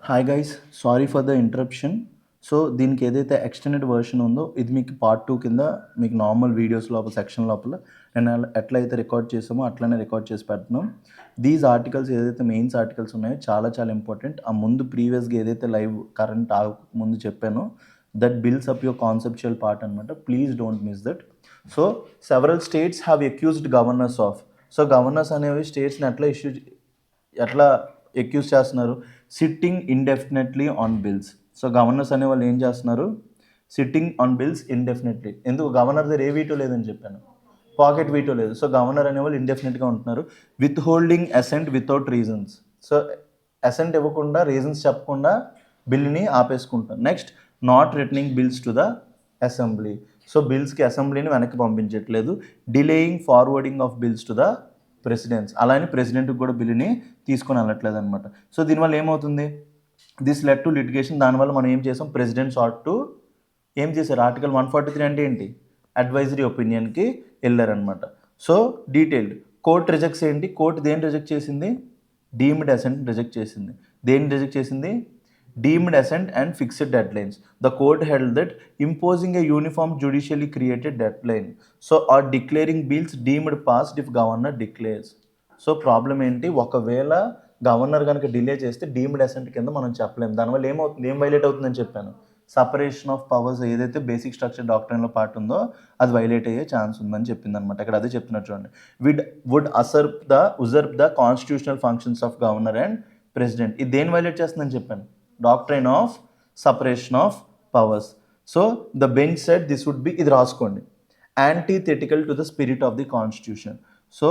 Hi guys, sorry for the interruption. So దీనికి ఏదైతే extended version ఉందో ఇది మీకు పార్ట్ 2 కింద మీకు నార్మల్ వీడియోస్ లోపల సెక్షన్ లోపల నేను ఎట్లయితే రికార్డ్ చేసామో అట్లనే రికార్డ్ చేసి పెడుతున్నాం. దీస్ ఆర్టికల్స్ ఏదైతే మెయిన్స్ ఆర్టికల్స్ ఉన్నాయో చాలా చాలా ఇంపార్టెంట్. ఆ ముందు ప్రీవియస్గా ఏదైతే లైవ్ కరెంట్ ముందు చెప్పానో that builds up your conceptual part అనమాట. Please don't miss that. So several states have accused governors of. So governors అనేవి స్టేట్స్ని ఎట్లా ఎక్యూజ్ చేస్తున్నారు? Sitting indefinitely on bills. So governors అనే వాళ్ళు ఏం చేస్తున్నారు? Sitting on bills indefinitely. ఎందుకు? గవర్నర్ దగ్గర ఏ వీటో లేదని చెప్పాను, పాకెట్ వీటో లేదు. సో గవర్నర్ అనేవాళ్ళు ఇండెఫినెట్గా ఉంటున్నారు. Withholding assent without reasons. So assent ఇవ్వకుండా, రీజన్స్ చెప్పకుండా బిల్ని ఆపేసుకుంటారు. Next, not returning bills to the assembly. So బిల్స్కి అసెంబ్లీని వెనక్కి పంపించట్లేదు. Delaying forwarding of bills to the presidents. అలానే ప్రెసిడెంట్కి కూడా బిల్లుని తీసుకొని వెళ్ళట్లేదు అనమాట. సో దీనివల్ల ఏమవుతుంది? This led to litigation. దానివల్ల మనం ఏం చేసాం? ప్రెసిడెంట్ సాట్ టు ఏం చేశారు? ఆర్టికల్ 143 అంటే ఏంటి? అడ్వైజరీ ఒపీనియన్కి వెళ్ళారనమాట. సో డీటెయిల్డ్ కోర్ట్ రిజెక్ట్స్ ఏంటి? కోర్టు దేని రిజెక్ట్ చేసింది? డీమ్డ్ అసెంట్ రిజెక్ట్ చేసింది. దేన్ని రిజెక్ట్ చేసింది? Deemed assent and fixed deadlines. The court held that imposing a uniform judicially created deadline. So or declaring bills deemed passed if governor declares. So problem ఏంటి? ఒకవేళ governor కనుక delay చేస్తే deemed assigned కింద మనం చెప్పలేము. దానివల్ల ఏమవుతుంది? ఏం వైలేట్ అవుతుందని చెప్పాను? సపరేషన్ ఆఫ్ పవర్స్ ఏదైతే బేసిక్ స్ట్రక్చర్ డాక్ట్రైన్లో పార్ట్ ఉందో అది వైలేట్ అయ్యే ఛాన్స్ ఉందని చెప్పింది అనమాట. ఇక్కడ అదే చెప్తున్నారు చూడండి. Would usurp the constitutional functions of governor and president. ఇది దేని వైలేట్ చేస్తుందని చెప్పాను? Doctrine of separation of powers. So the bench said this would be, ఇది రాసుకోండి, antithetical to the spirit of the constitution. So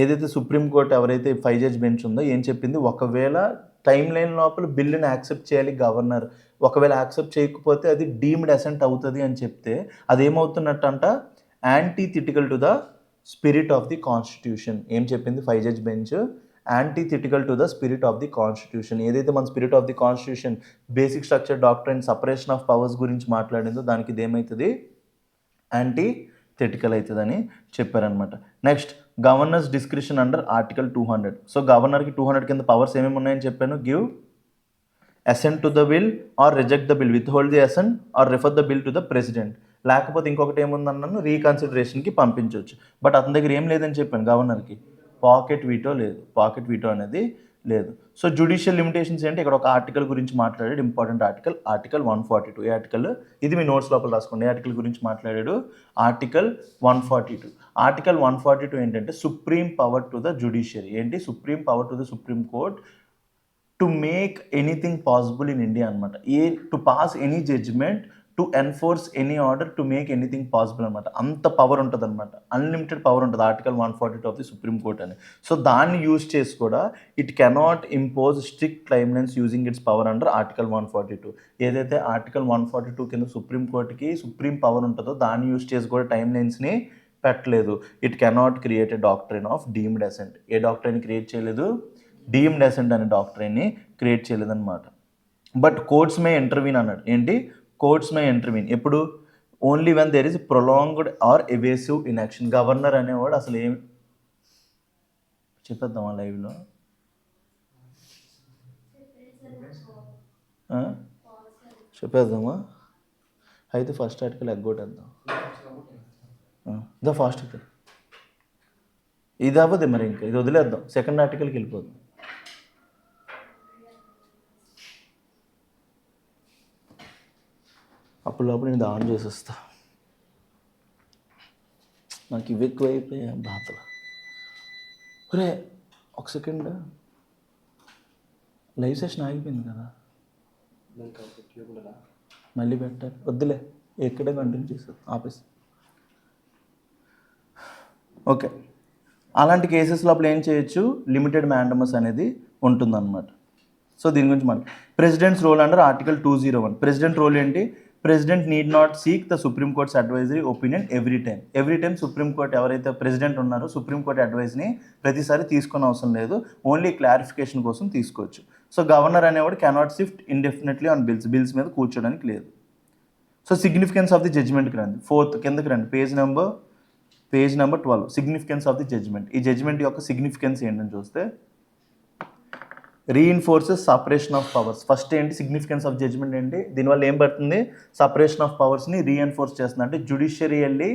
ఏదైతే సుప్రీంకోర్టు ఎవరైతే 5 judge bench ఉందో ఏం చెప్పింది? ఒకవేళ టైం లైన్ లోపల బిల్లుని యాక్సెప్ట్ చేయాలి గవర్నర్. ఒకవేళ యాక్సెప్ట్ చేయకపోతే అది డీమ్డ్ అసెంట్ అవుతుంది అని చెప్తే అదేమవుతున్నట్టంట? Antithetical to the spirit of the constitution. ఏం చెప్పింది 5 judge bench? Antithetical to the spirit of the constitution. ఏదైతే మన spirit of the constitution basic structure doctrine separation of powers గురించి మాట్లాడిందో దానికి ఇదేమవుతుంది? యాంటీథెటికల్ అవుతుందని చెప్పారనమాట. Next, governors description under article 200. సో గవర్నర్కి 200 కింద పవర్స్ ఏమేమి ఉన్నాయని చెప్పాను? Give assent to the bill or reject the bill, withhold the assigned are refer the bill to the president. లేకపోతే ఇంకొకటి ఏముందన్నాను? రీకన్సిడరేషన్కి పంపించవచ్చు. బట్ అతని దగ్గర ఏం లేదని చెప్పాను గవర్నర్కి? పాకెట్ వీటో లేదు. పాకెట్ వీటో అనేది లేదు. సో జ్యుడిషియల్ లిమిటేషన్స్ ఏంటి? ఇక్కడ ఒక ఆర్టికల్ గురించి మాట్లాడాడు, ఇంపార్టెంట్ ఆర్టికల్, ఆర్టికల్ 142. ఏ ఆర్టికల్? ఇది మీ నోట్స్ లోపల రాసుకోండి. ఏ ఆర్టికల్ గురించి మాట్లాడాడు? ఆర్టికల్ 142. ఆర్టికల్ 142 ఏంటంటే supreme power to the judiciary. ఏంటి? Supreme power to the supreme court to make anything possible in India అనమాట. To pass any judgment, to enforce any order, to make anything possible అనమాట. అంత power ఉంటుంది అనమాట. Unlimited power ఉంటుంది article 142 of the supreme court అని. So దాన్ని use చేసి కూడా it cannot impose strict timelines using its power under article 142. ఏదైతే ఆర్టికల్ 142 కింద సుప్రీం కోర్టుకి సుప్రీం పవర్ ఉంటుందో దాన్ని యూజ్ చేసి కూడా టైమ్ లైన్స్ని పెట్టలేదు. It cannot create a doctrine of deemed assent. ఏ డాక్ట్రైన్ క్రియేట్ చేయలేదు? డీమ్డ్ అసెంట్ అనే డాక్ట్రైన్ని క్రియేట్ చేయలేదన్నమాట. బట్ కోర్ట్స్ మే ఇంటర్వీన్ అన్నాడు. ఏంటి? కోర్ట్స్ మే ఇంటర్వీన్ ఎప్పుడు? Only when there is prolonged or evasive inaction. Governor అనేవాడు అసలు ఏం చెప్పేద్దామా లైవ్లో? చెప్పేద్దామా? అయితే ఫస్ట్ ఆర్టికల్ ఎగ్గొట్టేద్దాం. ద ఫాస్ట్ ఇక్కడ ఇది అవ్వదు మరి, ఇంకా ఇది వదిలేద్దాం, సెకండ్ ఆర్టికల్కి వెళ్ళిపోద్దాం. అప్పుడు నేను ఆన్ చేసేస్తా. నాకు ఇవి ఎక్కువైపోయా బాధలు. ఒరే ఒక సెకండ్, లైవ్ సెషన్ ఆగిపోయింది కదా, మళ్ళీ పెట్టాలి. వద్దులే, ఎక్కడే కంటిన్యూ చేసేది, ఆపేసి. ఓకే, అలాంటి కేసెస్ లోపల ఏం చేయొచ్చు? లిమిటెడ్ మ్యాండమస్ అనేది ఉంటుందన్నమాట. సో దీని గురించి మనం president's role under article 201. President role ఏంటి? President need not seek the supreme court's advisory opinion every time. Supreme court ఎవరైతే ప్రెసిడెంట్ ఉన్నారో సుప్రీం కోర్ట్ అడ్వైజ్ని ప్రతిసారి తీసుకునే అవసరం లేదు. ఓన్లీ క్లారిఫికేషన్ కోసం తీసుకోవచ్చు. సో గవర్నర్ అనేవాడు cannot shift indefinitely on bills మీద కూర్చోడానికి లేదు. సో సిగ్నిఫికెన్స్ ఆఫ్ ది జడ్జ్మెంట్కి రండి. 4th కిందకి రండి, page number 12. Significance of the judgment. ఈ జడ్జ్మెంట్ యొక్క సిగ్నిఫికెన్స్ ఏంటని చూస్తే reinforces separation of powers. First ఏంటి సిగ్నిఫికెన్స్ ఆఫ్ జడ్జ్మెంట్ ఏంటి, దీనివల్ల ఏం పడుతుంది, సపరేషన్ ఆఫ్ పవర్స్ని రీఎన్ఫోర్స్ చేస్తుంది, అంటే జుడిషియరీ వెళ్ళి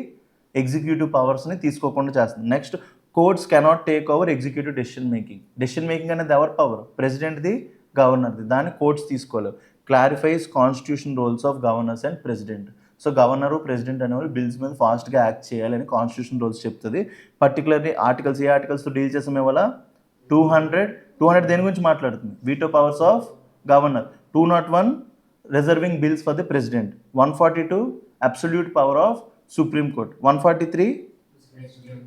ఎగ్జిక్యూటివ్ పవర్స్ని తీసుకోకుండా చేస్తుంది. Next courts cannot take over executive decision making అనేది ఎవరి పవర్, ప్రెసిడెంట్ది గవర్నర్ది, దాన్ని కోర్ట్స్ తీసుకోలేవు. Clarifies constitution roles of governors and president. So governor president అనేవాళ్ళు బిల్స్ మీద ఫాస్ట్గా యాక్ట్ చేయాలని కాన్స్టిట్యూషన్ రూల్స్ చెప్తుంది. పర్టికులర్లీ ఆర్టికల్స్, ఏ ఆర్టికల్స్తో డీల్ చేసాం ఇవాళ, 200 దేని గురించి మాట్లాడుతుంది, veto powers of governor. 201 reserving bills for the president. 142 absolute power of supreme court. 143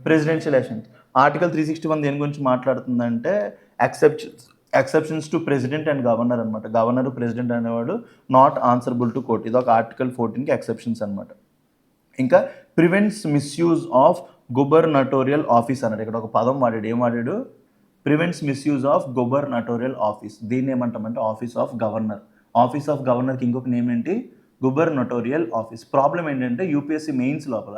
presidential elections. Article 361 దేని గురించి మాట్లాడుతుందంటే exceptions to president and governor అనమాట. గవర్నర్ ప్రెసిడెంట్ అనేవాడు నాట్ ఆన్సరబుల్ టు కోర్ట్. ఇది ఒక ఆర్టికల్ 14కి ఎక్సెప్షన్స్ అనమాట. ఇంకా prevents misuse of gubernatorial office అన్నాడు. ఇక్కడ ఒక పదం వాడాడు, ఏం వాడాడు, prevents misuse of gubernatorial office. దీన్ని ఏమంటామంటే office of governor. Office of గవర్నర్కి ఇంకొక నేమ్ ఏంటి, గుబర్నటోరియల్ ఆఫీస్. ప్రాబ్లం ఏంటంటే యూపీఎస్సీ మెయిన్స్ లోపల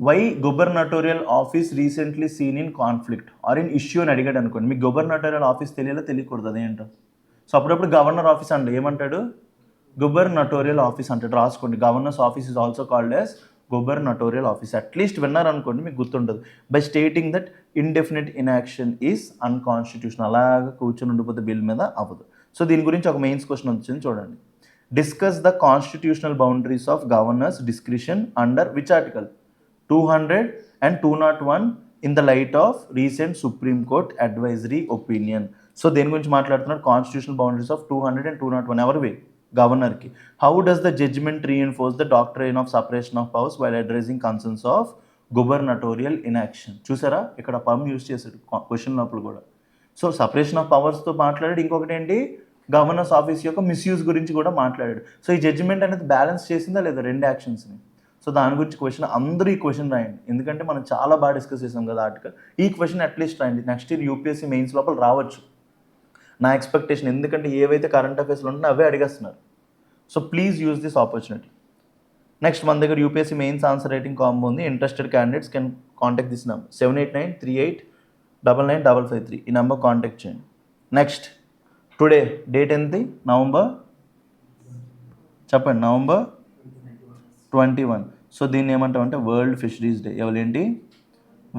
why gubernatorial office recently seen in conflict or in issue అని అడిగాడు అనుకోండి, మీకు గుబర్నటోరియల్ ఆఫీస్ తెలియాలో తెలియకూడదు, అదేంటో. సో అప్పుడప్పుడు గవర్నర్ ఆఫీస్ అంటే ఏమంటాడు, గుబర్నటోరియల్ ఆఫీస్ అంటాడు. రాసుకోండి, governors office is also called as gubernatorial office. At least విన్నారనుకోండి మీకు గుర్తుంటుంది. By stating that indefinite inaction is unconstitutional. అలాగా కూర్చొని ఉండిపోతే బిల్ మీద అవ్వదు. సో దీని గురించి ఒక మెయిన్స్ క్వశ్చన్ వచ్చింది చూడండి. Discuss the constitutional boundaries of governors discretion under which article, 200 and 201 in the light of recent Supreme Court advisory opinion. So దేని గురించి మాట్లాడుతున్నారు, కాన్స్టిట్యూషనల్ బౌండరీస్ ఆఫ్ 200 and 201 ఎవరివి, గవర్నర్కి. How does the judgment reinforce the doctrine of separation of powers while addressing concerns of gubernatorial inaction. చూసారా ఇక్కడ పమ్ use చేశాడు question లోపల కూడా. సో సపరేషన్ ఆఫ్ పవర్స్తో మాట్లాడాడు, ఇంకొకటి ఏంటి గవర్నర్స్ ఆఫీస్ యొక్క మిస్యూజ్ గురించి కూడా మాట్లాడాడు. సో ఈ జడ్జిమెంట్ అనేది బ్యాలెన్స్ చేసిందా లేదా రెండు యాక్షన్స్ని. సో దాని గురించి క్వశ్చన్, అందరూ ఈ క్వశ్చన్ రాయండి, ఎందుకంటే మనం చాలా బాగా డిస్కస్ చేసాం కదా ఆర్టికల్. ఈ క్వశ్చన్ అట్లీస్ట్ రాయండి, నెక్స్ట్ ఇయర్ యూపీఎస్సీ మెయిన్స్ లోపల రావచ్చు నా ఎక్స్పెక్టేషన్, ఎందుకంటే ఏవైతే కరెంట్ అఫైర్స్లో ఉంటున్నా అవే అడిగేస్తున్నారు. So please use this opportunity. Next మన దగ్గర UPSC mains answer writing combo ఉంది. Interested candidates can contact this number 7893899553. ఈ నెంబర్ కాంటాక్ట్ చేయండి. నెక్స్ట్ టుడే డేట్ ఎంత, నవంబర్ చెప్పండి, నవంబర్ 21. సో దీన్ని ఏమంటామంటే వరల్డ్ ఫిషరీస్ డే. ఎవరేంటి,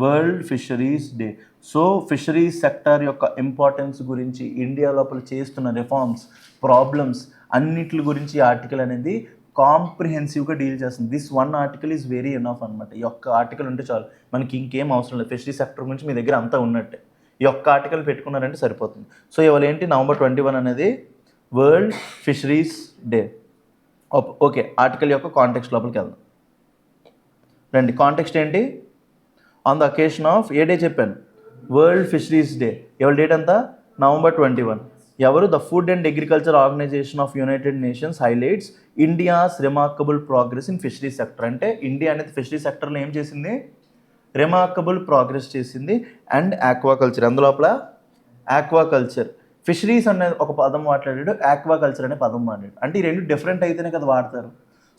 world fisheries day. So fisheries sector యొక్క ఇంపార్టెన్స్ గురించి, ఇండియా లోపల చేస్తున్న రిఫార్మ్స్, ప్రాబ్లమ్స్ అన్నిటి గురించి ఆర్టికల్ అనేది కాంప్రిహెన్సివ్గా డీల్ చేస్తుంది. This one article is very enough అనమాట. ఈ ఒక్క ఆర్టికల్ ఉంటే చాలు, మనకి ఇంకేం అవసరం లేదు. ఫిషరీ సెక్టర్ గురించి మీ దగ్గర అంతా ఉన్నట్టే, ఈ ఒక్క ఆర్టికల్ పెట్టుకున్నారంటే సరిపోతుంది. సో ఇవాళ ఏంటి, నవంబర్ 21 అనేది world fisheries day. Okay, article యొక్క కాంటెక్స్ట్ లోపలికి వెళ్దాం రండి. కాంటెక్స్ట్ ఏంటి, on the occasion of a day చెప్పాను, వరల్డ్ ఫిషరీస్ డే. ఎవరి డేట్ అంతా, నవంబర్ 21. ఎవరు, the food and agriculture organization of United Nations highlights India's remarkable progress in fishery sector. అంటే ఇండియా అనేది ఫిషరీ సెక్టర్లో ఏం చేసింది, రిమార్కబుల్ ప్రోగ్రెస్ చేసింది. అండ్ ఆక్వాకల్చర్, అందులోపల ఆక్వాకల్చర్, ఫిషరీస్ అనే ఒక పదం మాట్లాడాడు, ఆక్వాకల్చర్ అనే పదం మాట్లాడాడు. అంటే ఈ రెండు డిఫరెంట్ అయితేనే కదా వాడతారు.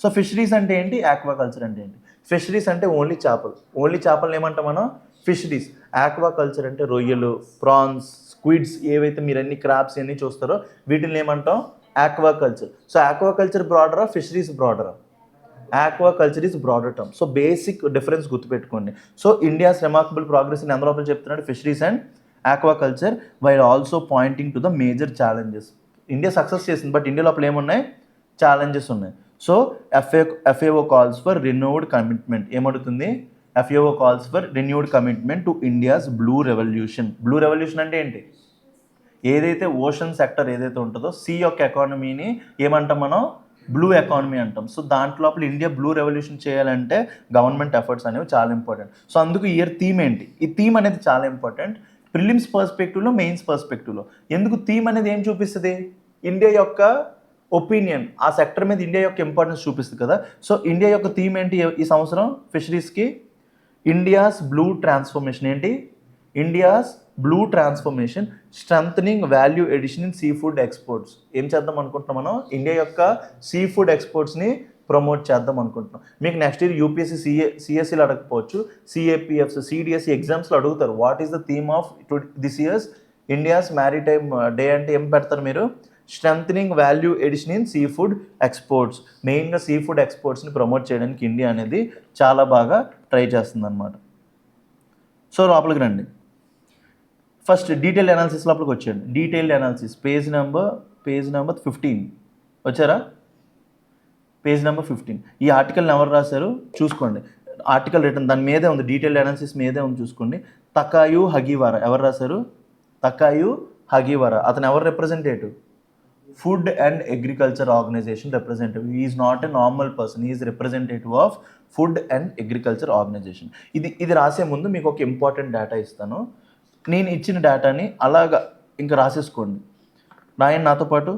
సో ఫిషరీస్ అంటే ఏంటి, ఆక్వాకల్చర్ అంటే ఏంటి. ఫిషరీస్ అంటే ఓన్లీ చేపలు, ఓన్లీ చేపలు ఏమంటాం మనం ఫిషరీస్. ఆక్వాకల్చర్ అంటే రొయ్యలు, ప్రాన్స్, స్క్విడ్స్, ఏవైతే మీరు అన్ని క్రాబ్స్ అన్నీ చూస్తారో వీటిని ఏమంటాం, ఆక్వాకల్చర్. సో ఆక్వాకల్చర్ బ్రాడరా, ఫిషరీస్ బ్రాడరా, aquaculture is broader term. So basic difference గుర్తుపెట్టుకోండి. సో ఇండియాస్ రిమార్కబుల్ ప్రోగ్రెస్ అని అందులో చెప్తున్నాడు fisheries and aquaculture, while also pointing to the major challenges. India success చేసింది, బట్ ఇండియా లోపల ఏమున్నాయి, ఛాలెంజెస్ ఉన్నాయి. So FAO calls for renewed commitment. ఏమడుతుంది, FAO calls for renewed commitment to India's blue revolution. Blue revolution అంటే ఏంటి, ఏదైతే ocean sector ఏదైతే ఉంటుందో సీ యొక్క ఎకానమీని ఏమంటాం మనం, బ్లూ ఎకానమీ అంటాం. సో దాంట్లో ఇండియా బ్లూ రెవల్యూషన్ చేయాలంటే గవర్నమెంట్ ఎఫర్ట్స్ అనేవి చాలా ఇంపార్టెంట్. సో అందుకు ఇయర్ థీమ్ ఏంటి, ఈ థీమ్ అనేది చాలా ఇంపార్టెంట్ ప్రిలిమ్స్ పర్స్పెక్టివ్లో, మెయిన్స్ పర్స్పెక్టివ్లో. ఎందుకు థీమ్ అనేది ఏం చూపిస్తుంది, ఇండియా యొక్క ఒపీనియన్ ఆ సెక్టర్ మీద ఇండియా యొక్క ఇంపార్టెన్స్ చూపిస్తుంది కదా. సో ఇండియా యొక్క థీమ్ ఏంటి ఈ సంవత్సరం ఫిషరీస్కి, ఇండియాస్ బ్లూ ట్రాన్స్ఫర్మేషన్. ఏంటి, India's blue transformation, strengthening value addition in sea food exports. ఏం చేద్దాం అనుకుంటున్నాం మనం, ఇండియా యొక్క సీ ఫుడ్ ఎక్స్పోర్ట్స్ని ప్రమోట్ చేద్దాం అనుకుంటున్నాం. మీకు నెక్స్ట్ ఇయర్ యూపీఎస్సీ సిఎస్సీలో అడగకపోవచ్చు, సిఏపిఎఫ్స్, సిడిఎస్సి ఎగ్జామ్స్లో అడుగుతారు, what is the theme of this year's India's maritime day అంటే ఏం పెడతారు మీరు? Strengthening value addition in sea food exports. మెయిన్గా సీ ఫుడ్ ఎక్స్పోర్ట్స్ని ప్రమోట్ చేయడానికి ఇండియా అనేది చాలా బాగా ట్రై చేస్తుంది అనమాట. సో లోపలికి రండి. ఫస్ట్ డీటెయిల్డ్ అనాలిసిస్ లోపలికి వచ్చేయండి. డీటెయిల్డ్ అనాలిసిస్ పేజ్ నెంబర్ 15 వచ్చారా? Page number 15. ఈ ఆర్టికల్ని ఎవరు రాశారు చూసుకోండి. ఆర్టికల్ రిటర్న్ దాని మీదే ఉంది, డీటెయిల్డ్ అనాలిసిస్ మీదే ఉంది చూసుకోండి. తకాయు హగివారా ఎవరు రాశారు? తకాయు హగివారా. అతను ఎవరు representative? Food and agriculture organization representative. Is not a normal person, is representative of food and agriculture organization. ఇది రాసే ముందు మీకు ఒక ఇంపార్టెంట్ డేటా ఇస్తాను. నేను ఇచ్చిన డేటాని అలాగా ఇంకా రాసేసుకోండి. రాయండి నాతో పాటు.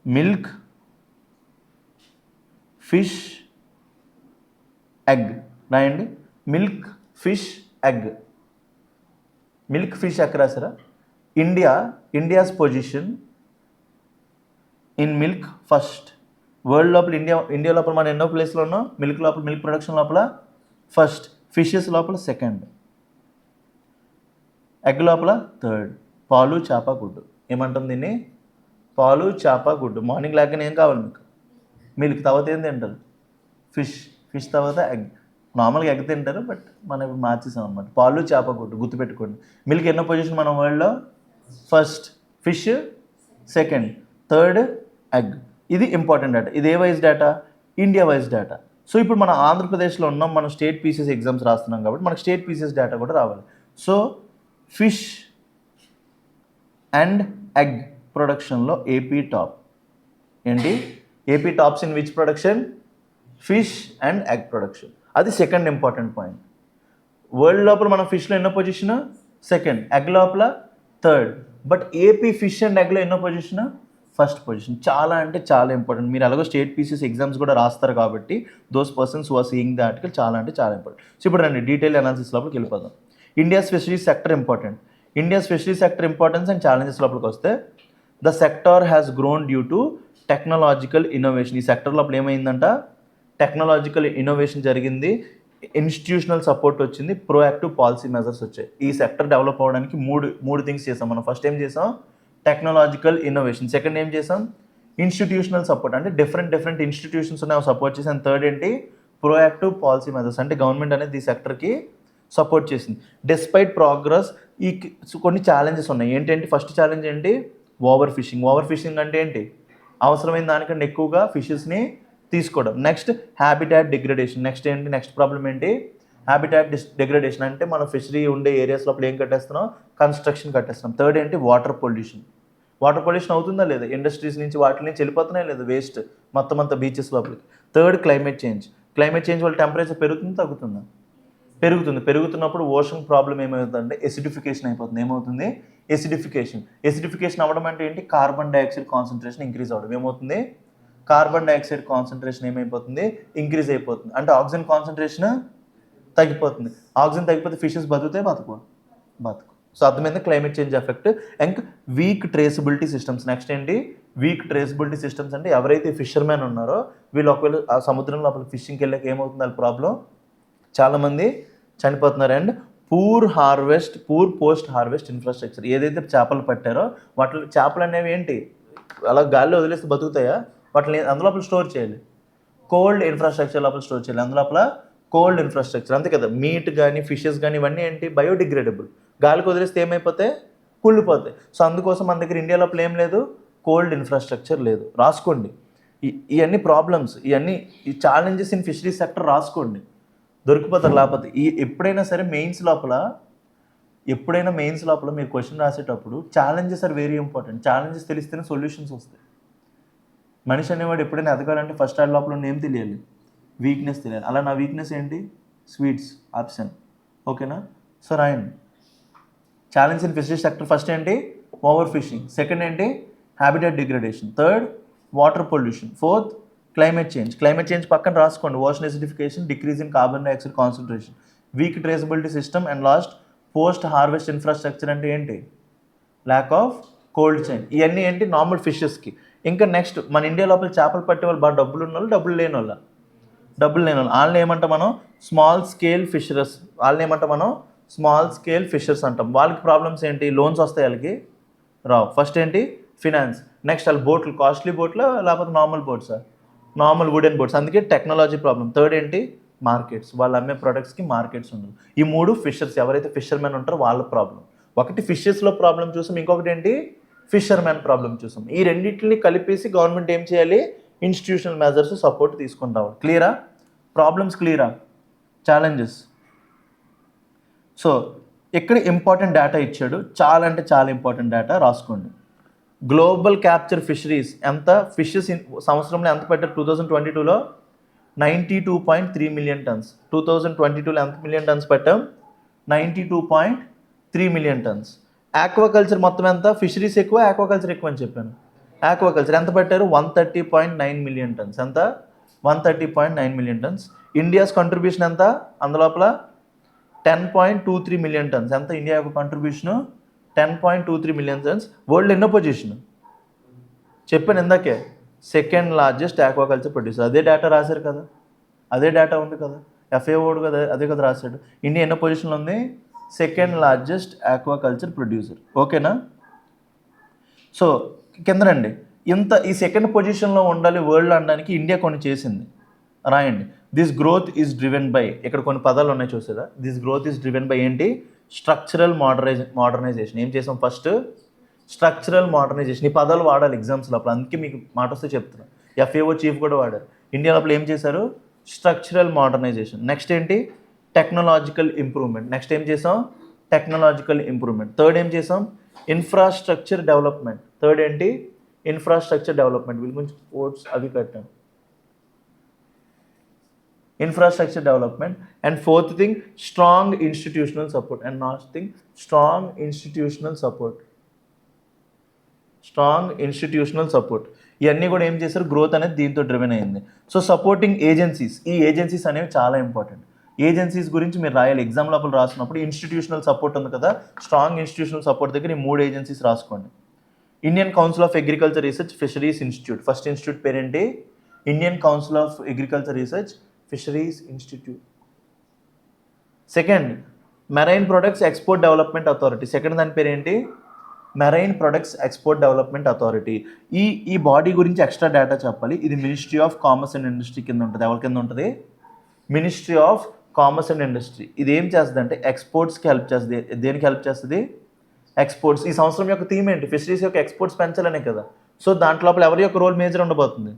మిల్క్, ఫిష్, ఎగ్ రాయండి. Milk, fish, egg. Milk, fish, egg రాసారా? India's position in milk first. World లోపల ఇండియా లోపల మనం ఎన్నో ప్లేస్లో ఉన్నాం? మిల్క్ లోపల, మిల్క్ ప్రొడక్షన్ లోపల ఫస్ట్, ఫిషెస్ లోపల సెకండ్, ఎగ్ లోపల థర్డ్. పాలు, చేప, గుడ్డు. ఏమంటాం దీన్ని? పాలు, చేప, గుడ్డు. మార్నింగ్ లేకనే ఏం కావాలి మీకు? మిల్క్. తర్వాత ఏం తింటారు? ఫిష్ తర్వాత ఎగ్. నార్మల్గా ఎగ్ తింటారు, బట్ మనం ఇప్పుడు మార్చేసాం అనమాట. పాలు, చేప, గుడ్డు గుర్తుపెట్టుకోండి. మిల్క్ ఎన్నో పొజిషన్ మనం వరల్డ్లో? First, fish second, third egg. ఇది ఇంపార్టెంట్ డేటా. ఇది ఏ wise data? India wise data. So ఇప్పుడు మన ఆంధ్రప్రదేశ్లో ఉన్నాం, మనం స్టేట్ పీసెస్ ఎగ్జామ్స్ రాస్తున్నాం కాబట్టి మనకు స్టేట్ పీసెస్ డేటా కూడా రావాలి. సో ఫిష్ అండ్ ఎగ్ ప్రొడక్షన్లో ఏపీ టాప్. ఏంటి? AP tops in which production? Fish and egg production. అది సెకండ్ ఇంపార్టెంట్ పాయింట్. వరల్డ్ లోపల మనం ఫిష్లో ఎన్నో పొజిషన్? సెకండ్. ఎగ్ లోపల third. But AP fish and ఎగ్లో ఎన్నో పొజిషన్? First position. చాలా అంటే చాలా ఇంపార్టెంట్. మీరు అలాగో స్టేట్ పీసెస్ ఎగ్జామ్స్ కూడా రాస్తారు కాబట్టి those persons who are seeing the article చాలా అంటే చాలా ఇంపార్టెంట్. సో ఇప్పుడు రండి డీటెయిల్ అనాలిసిస్ లోపలికి వెళ్ళిపోదాం. India's fisheries sector important. India's fisheries sector importance and challenges లోపలికి వస్తే the sector has grown due to technological innovation. ఈ సెక్టర్ లోపల ఏమైందంట? టెక్నాలజికల్ ఇన్నోవేషన్ జరిగింది, ఇన్స్టిట్యూషనల్ సపోర్ట్ వచ్చింది, ప్రోయాక్టివ్ పాలసీ మెజర్స్ వచ్చాయి. ఈ సెక్టర్ డెవలప్ అవ్వడానికి మూడు థింగ్స్ చేసాం మనం. ఫస్ట్ ఏం చేసాం? Technological innovation. సెకండ్ ఏం చేసాం? ఇన్స్టిట్యూషనల్ సపోర్ట్, అంటే డిఫరెంట్ ఇన్స్టిట్యూషన్స్ ఉన్నాయి సపోర్ట్ చేసి. అండ్ థర్డ్ ఏంటి? ప్రోయాక్టివ్ పాలసీ మెజర్స్, అంటే గవర్నమెంట్ అనేది ఈ సెక్టర్కి సపోర్ట్ చేసింది. డిస్పైట్ ప్రోగ్రెస్ ఈ కొన్ని ఛాలెంజెస్ ఉన్నాయి. ఏంటంటే ఫస్ట్ ఛాలెంజ్ ఏంటి? Over fishing. ఓవర్ ఫిషింగ్ అంటే ఏంటి? అవసరమైన దానికంటే ఎక్కువగా ఫిషెస్ని తీసుకోవడం. Next habitat degradation. Next problem ఏంటి? హ్యాబిటాట్ డిగ్రేడేషన్, అంటే మన ఫిషరీ ఉండే ఏరియాస్ లోపల ఏం కట్టేస్తున్నాం? కన్స్ట్రక్షన్ కట్టేస్తున్నాం. థర్డ్ ఏంటి? Water pollution. వాటర్ పొల్యూషన్ అవుతుందా లేదా? ఇండస్ట్రీస్ నుంచి వాటి నుంచి వెళ్ళిపోతున్నాయి లేదా వేస్ట్ మొత్తం అంతా బీచెస్ లోపలికి. Third climate change. Climate change వల్ల టెంపరేచర్ పెరుగుతుందా తగ్గుతుందా? పెరుగుతున్నప్పుడు ఓషన్ ప్రాబ్లం ఏమవుతుందంటే ఎసిడిఫికేషన్ అయిపోతుంది. ఏమవుతుంది? ఎసిడిఫికేషన్ అవ్వడం అంటే ఏంటి? కార్బన్ డైఆక్సైడ్ కాన్సన్ట్రేషన్ ఇంక్రీజ్ అవ్వడం. ఏమవుతుంది? కార్బన్ డైఆక్సైడ్ కాన్సన్ట్రేషన్ ఏమైపోతుంది? ఇంక్రీజ్ అయిపోతుంది. అంటే ఆక్సిజన్ కాన్సన్ట్రేషన్ తగ్గిపోతుంది. ఆక్సిజన్ తగ్గిపోతే ఫిషెస్ బతుకు. సో అర్థమైంది climate change effect. And weak traceability systems. Next ఏంటి? వీక్ ట్రేసబిలిటీ సిస్టమ్స్, అంటే ఎవరైతే ఫిషర్మెన్ ఉన్నారో వీళ్ళు ఒకవేళ ఆ సముద్రం లోపల ఫిషింగ్కి వెళ్ళాక ఏమవుతుంది? అది ప్రాబ్లం, చాలామంది చనిపోతున్నారు. And poor post harvest infrastructure. ఏదైతే చేపలు పట్టారో వాటి చేపలు అనేవి ఏంటి? అలా గాల్లో వదిలేస్తే బతుకుతాయా? వాటిని అందులోపల స్టోర్ చేయాలి. కోల్డ్ ఇన్ఫ్రాస్ట్రక్చర్ లోపల స్టోర్ చేయాలి. అందులోపల కోల్డ్ ఇన్ఫ్రాస్ట్రక్చర్. అంతే కదా. మీట్ కానీ ఫిషెస్ కానీ ఇవన్నీ ఏంటి? బయోడిగ్రేడబుల్. గాలికి వదిలేస్తే ఏమైపోతాయి? కుళ్ళిపోతాయి. సో అందుకోసం మన దగ్గర ఇండియా లోపల ఏం లేదు? కోల్డ్ ఇన్ఫ్రాస్ట్రక్చర్ లేదు. రాసుకోండి ఇవన్నీ ప్రాబ్లమ్స్, ఈ ఛాలెంజెస్ ఇన్ ఫిషరీ సెక్టర్ రాసుకోండి, దొరికిపోతారు. లేకపోతే ఎప్పుడైనా సరే మెయిన్స్ లోపల మీరు క్వశ్చన్ రాసేటప్పుడు challenges are very important. Challenges తెలిస్తేనే సొల్యూషన్స్ వస్తాయి. మనిషి అనేవాడు ఎప్పుడైనా ఎదగాలంటే ఫస్ట్ ఆడి లోపల ఉన్న ఏం తెలియాలి? వీక్నెస్ తెలియాలి. అలా నా వీక్నెస్ ఏంటి? స్వీట్స్. ఆప్షన్. ఓకేనా? సో రాయండి. Challenge in fishery sector first ఏంటి? Over fishing. సెకండ్ ఏంటి? Habitat degradation. Third water pollution. Fourth climate change పక్కన రాసుకోండి. Ocean acidification, decrease in carbon dioxide concentration, weak traceability system. And last post harvest infrastructure, అంటే ఏంటి? Lack of cold chain. ఇవన్నీ ఏంటి? Normal ఫిషెస్కి. ఇంకా next మన ఇండియా లోపల చేపలు పట్టే వాళ్ళు బాగా డబ్బులు ఉన్న వాళ్ళు, డబ్బులు లేని వాళ్ళని ఏమంటాం మనం? Small scale fisherers. వాళ్ళని ఏమంటాం మనం? స్మాల్ స్కేల్ ఫిషర్స్ అంటాం. వాళ్ళకి ప్రాబ్లమ్స్ ఏంటి? లోన్స్ వస్తాయి వాళ్ళకి రావు. ఫస్ట్ ఏంటి? ఫినాన్స్. నెక్స్ట్ వాళ్ళు బోట్లు, కాస్ట్లీ బోట్లు లేకపోతే నార్మల్ బోట్సా? Normal wooden boats. అందుకే టెక్నాలజీ ప్రాబ్లం. థర్డ్ ఏంటి? మార్కెట్స్. వాళ్ళు అమ్మే ప్రొడక్ట్స్కి మార్కెట్స్ ఉండదు. ఈ మూడు ఫిషర్స్, ఎవరైతే ఫిషర్మెన్ ఉంటారో వాళ్ళ ప్రాబ్లం. ఒకటి ఫిషెస్లో ప్రాబ్లం చూసాం, ఇంకొకటి ఏంటి? ఫిషర్మెన్ ప్రాబ్లం చూసాం. ఈ రెండింటిని కలిపేసి గవర్నమెంట్ ఏం చేయాలి? ఇన్స్టిట్యూషనల్ మెజర్స్ సపోర్ట్ తీసుకొని రావాలి. క్లియరా? ప్రాబ్లమ్స్ క్లియరా? ఛాలెంజెస్. సో ఇక్కడ ఇంపార్టెంట్ డేటా ఇచ్చాడు, చాలా అంటే చాలా ఇంపార్టెంట్ డేటా, రాసుకోండి. గ్లోబల్ క్యాప్చర్ ఫిషరీస్ ఎంత? ఫిషెస్ సంవత్సరంలో ఎంత పెట్టారు? 2022లో 92.3 మిలియన్ టన్స్. 2022లో ఎంత మిలియన్ టన్స్ పెట్టాం? 92.3 మిలియన్ టన్స్. ఆక్వాకల్చర్ మొత్తం ఎంత? ఫిషరీస్ ఎక్కువ, ఆక్వాకల్చర్ ఎక్కువ అని చెప్పాను. ఆక్వాకల్చర్ ఎంత పెట్టారు? 130.9 మిలియన్ టన్స్. ఎంత? 130.9 మిలియన్ టన్స్. ఇండియాస్ కంట్రిబ్యూషన్ ఎంత అందులోపల? 10.23 మిలియన్ టన్స్. ఎంత ఇండియా యొక్క కంట్రిబ్యూషను? 10.23 million tons. వరల్డ్ ఎన్నో పొజిషన్ చెప్పాను ఇందాకే? Second largest aquaculture producer. అదే డేటా రాశారు కదా, అదే డేటా ఉంది కదా, FAO కదా అదే కదా రాశాడు. ఇండియా ఎన్నో పొజిషన్లో ఉంది? Second largest aquaculture producer. ఓకేనా? సో కింద రండి. ఈ సెకండ్ పొజిషన్లో ఉండాలి వరల్డ్ అనడానికి ఇండియా కొన్ని చేసింది, రాయండి. This growth is driven by, ఇక్కడ కొన్ని పదాలు ఉన్నాయి చూసారా? This growth is driven by ఏంటి? Structural modernisation. ఏం చేసాం? First structural modernisation. ఈ పదాలు వాడాలి ఎగ్జామ్స్ లోపల, అందుకే మీకు మాట వస్తే చెప్తున్నాను. FAO చీఫ్ కూడా వాడారు. ఇండియా లోపల ఏం చేశారు? Structural modernization. నెక్స్ట్ ఏంటి? Technological improvement. నెక్స్ట్ ఏం చేసాం? Technological improvement. థర్డ్ ఏం చేసాం? Infrastructure development. థర్డ్ ఏంటి? Infrastructure development. వీళ్ళ గురించి కోడ్స్ అవి కట్టాం. Infrastructure development. And fourth thing, strong institutional support. And last thing, strong institutional support. ఇవన్నీ కూడా ఏం చేశారు? గ్రోత్ అనేది దీంతో డ్రివెన్ అయింది. సో సపోర్టింగ్ ఏజెన్సీస్, ఈ ఏజెన్సీస్ అనేవి చాలా ఇంపార్టెంట్. ఏజెన్సీస్ గురించి మీరు రాయాలి ఎగ్జామ్ లోపల రాసినప్పుడు. ఇన్స్టిట్యూషనల్ సపోర్ట్ ఉంది కదా, స్ట్రాంగ్ ఇన్స్టిట్యూషనల్ సపోర్ట్ దగ్గర ఈ 3 ఏజెన్సీస్ రాసుకోండి. Indian council of agriculture research fisheries institute. First institute పేరేంటి? Indian council of agriculture research fisheries institute. Second, marine products export development authority. Second దాని పేరు ఏంటి? Marine products export development authority. ఈ body గురించి extra data చెప్పాలి. ఇది ministry of commerce and industry కింద ఉంటుంది. ఎవరి కింద ఉంటుంది? Ministry of commerce and industry. ఇది ఏం చేస్తుంది అంటే ఎక్స్పోర్ట్స్కి హెల్ప్ చేస్తుంది. దేనికి హెల్ప్ చేస్తుంది? ఎక్స్పోర్ట్స్. ఈ సంవత్సరం యొక్క థీమ్ ఏంటి? ఫిషరీస్ యొక్క ఎక్స్పోర్ట్స్ పెంచాలనే కదా. సో దాంట్లో లోపల ఎవరి యొక్క రోల్ మేజర్ ఉండబోతుంది?